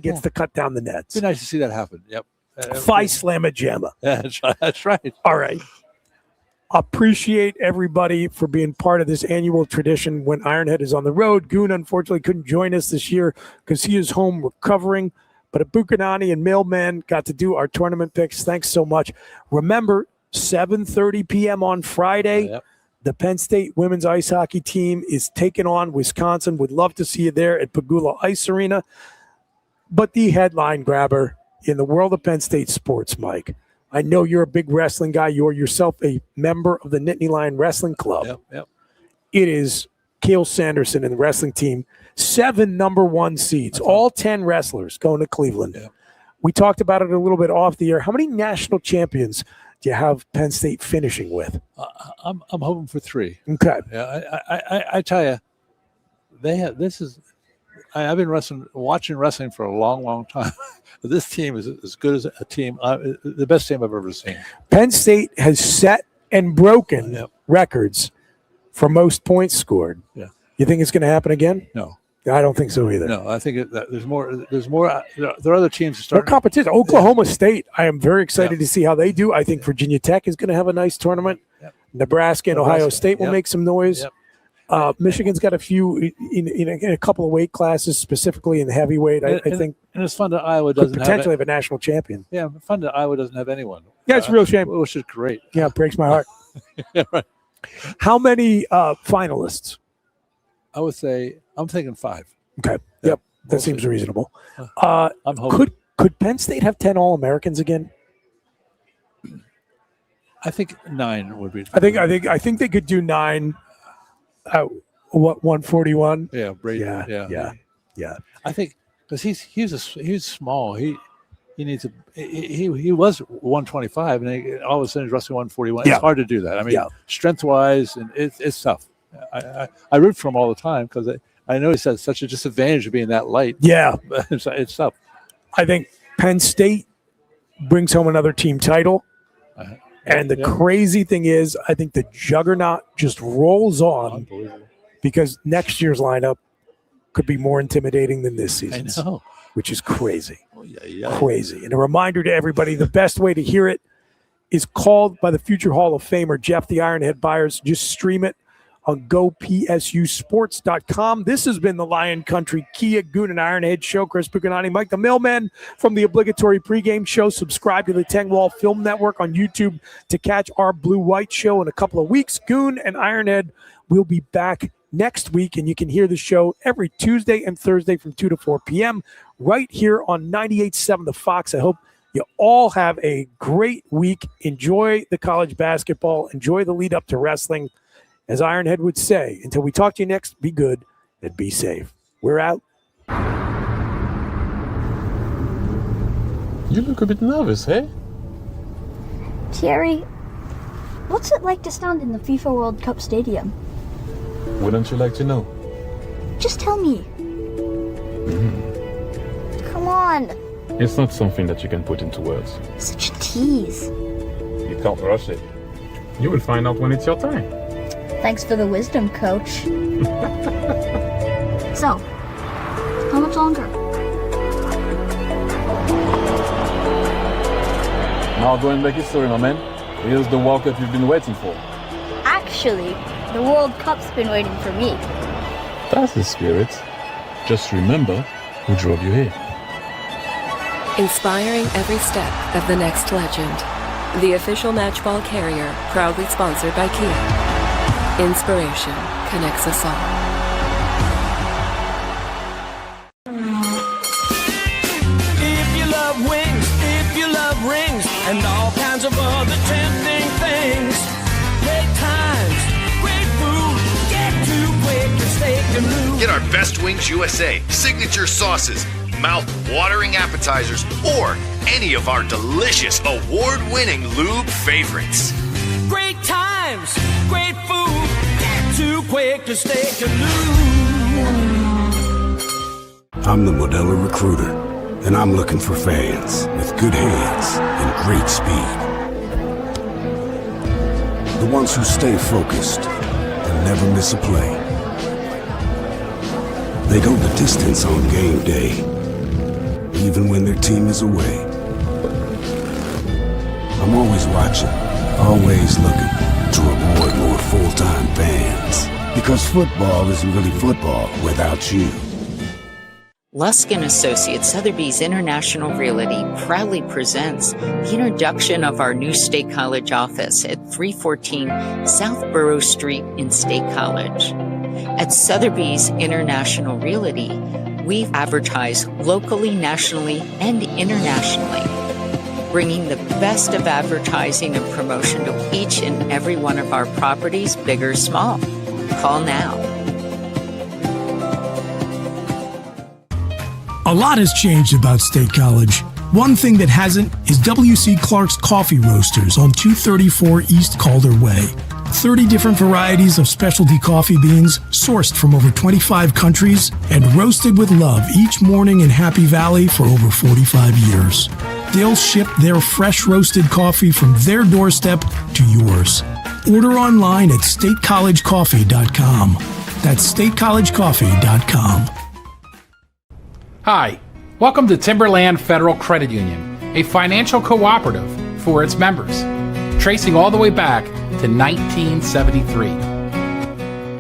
gets to cut down the nets. It'd be nice to see that happen. Yep. Phi Slamma Jamma. That's right. All right. Appreciate everybody for being part of this annual tradition when Ironhead is on the road. Goon, unfortunately, couldn't join us this year because he is home recovering. But Abukanani and Mailman got to do our tournament picks. Thanks so much. Remember, 7:30 p.m. on Friday, the Penn State women's ice hockey team is taking on Wisconsin. Would love to see you there at Pagula Ice Arena. But the headline grabber in the world of Penn State sports, Mike, I know you're a big wrestling guy. You're yourself a member of the Nittany Lion Wrestling Club. Yep. It is Cale Sanderson and the wrestling team. 7 number 1 seeds, all 10 wrestlers going to Cleveland. We talked about it a little bit off the air. How many national champions do you have Penn State finishing with? I'm hoping for 3. Okay. Yeah, I tell you, they have. This is. I've been watching wrestling for a long, long time. This team is as good as a team, the best team I've ever seen. Penn State has set and broken records for most points scored. Yeah. You think it's going to happen again? No. I don't think so either. No, I think there's more. There's more. There are other teams that More start. competition. Oklahoma State, I am very excited to see how they do. I think Virginia Tech is going to have a nice tournament. Nebraska and Ohio State will make some noise. Michigan's got a few in a couple of weight classes, specifically in heavyweight. I think. And it's fun that Iowa Could doesn't potentially have a national champion. Yeah, fun that Iowa doesn't have anyone. Yeah, it's a real shame. Which is great. Yeah, it breaks my heart. Yeah, right. How many finalists? I would say I'm thinking 5. Okay. Yep. That seems reasonable. I'm hoping. Could Penn State have 10 All-Americans again? I think 9 would be. I think they could do 9. 141? Yeah, Brady. Yeah. I think because he's small. He needs a. He was 125, and all of a sudden he's wrestling 141. Yeah. It's hard to do that. I mean, strength wise, and it's tough. I root for him all the time because I know he's had such a disadvantage of being that light. Yeah, but it's tough. I think Penn State brings home another team title. And the crazy thing is, I think the juggernaut just rolls on because next year's lineup could be more intimidating than this season's, which is crazy. Crazy. And a reminder to everybody, the best way to hear it is called by the future Hall of Famer, Jeff the Ironhead Byers. Just stream it on gopsusports.com. This has been the Lion Country Kia Goon and Ironhead Show. Chris Bucanani, Mike the Mailman from the obligatory pregame show. Subscribe to the Tengwall Film Network on YouTube to catch our blue-white show in a couple of weeks. Goon and Ironhead will be back next week, and you can hear the show every Tuesday and Thursday from 2 to 4 p.m. right here on 98.7 The Fox. I hope you all have a great week. Enjoy the college basketball. Enjoy the lead up to wrestling. As Ironhead would say, until we talk to you next, be good and be safe. We're out. You look a bit nervous, hey? Thierry, what's it like to stand in the FIFA World Cup stadium? Wouldn't you like to know? Just tell me. Come on. It's not something that you can put into words. Such a tease. You can't rush it. You will find out when it's your time. Thanks for the wisdom, Coach. So, how much longer? Now go and make history, my man. Here's the World Cup you've been waiting for. Actually, the World Cup's been waiting for me. That's the spirit. Just remember who drove you here. Inspiring every step of the next legend. The official matchball carrier, proudly sponsored by Kia. Inspiration connects us all. If you love wings, if you love rings, and all kinds of other tempting things, great times, great food, get to Quaker Steak Lube. Get our Best Wings USA signature sauces, mouth-watering appetizers, or any of our delicious award-winning lube favorites. Great times, great food, get to Quaker Steak Lube. I'm the Modelo Recruiter, and I'm looking for fans with good hands and great speed. The ones who stay focused and never miss a play. They go the distance on game day, even when their team is away. I'm always watching, always looking to reward more full-time fans. Because football isn't really football without you. Lusk & Associates Sotheby's International Realty proudly presents the introduction of our new State College office at 314 South Borough Street in State College. At Sotheby's International Realty, we advertise locally, nationally, and internationally, bringing the best of advertising and promotion to each and every one of our properties, big or small. Call now. A lot has changed about State College. One thing that hasn't is W.C. Clark's Coffee Roasters on 234 East Calder Way. 30 different varieties of specialty coffee beans sourced from over 25 countries and roasted with love each morning in Happy Valley for over 45 years. They'll ship their fresh roasted coffee from their doorstep to yours. Order online at statecollegecoffee.com. That's statecollegecoffee.com. Hi, welcome to Timberland Federal Credit Union, a financial cooperative for its members, tracing all the way back to 1973.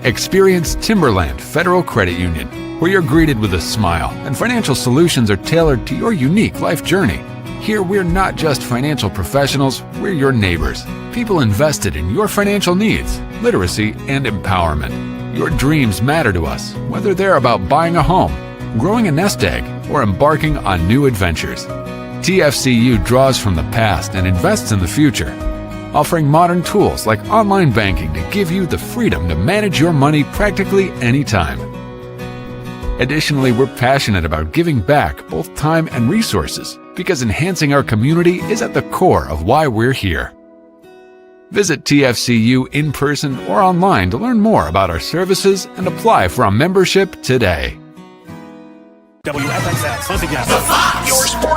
Experience Timberland Federal Credit Union, where you're greeted with a smile and financial solutions are tailored to your unique life journey. Here, we're not just financial professionals, we're your neighbors. People invested in your financial needs, literacy, and empowerment. Your dreams matter to us, whether they're about buying a home, growing a nest egg, or embarking on new adventures. TFCU draws from the past and invests in the future, offering modern tools like online banking to give you the freedom to manage your money practically anytime. Additionally, we're passionate about giving back both time and resources because enhancing our community is at the core of why we're here. Visit TFCU in person or online to learn more about our services and apply for a membership today. WFXX. Once again, the Fox, your sports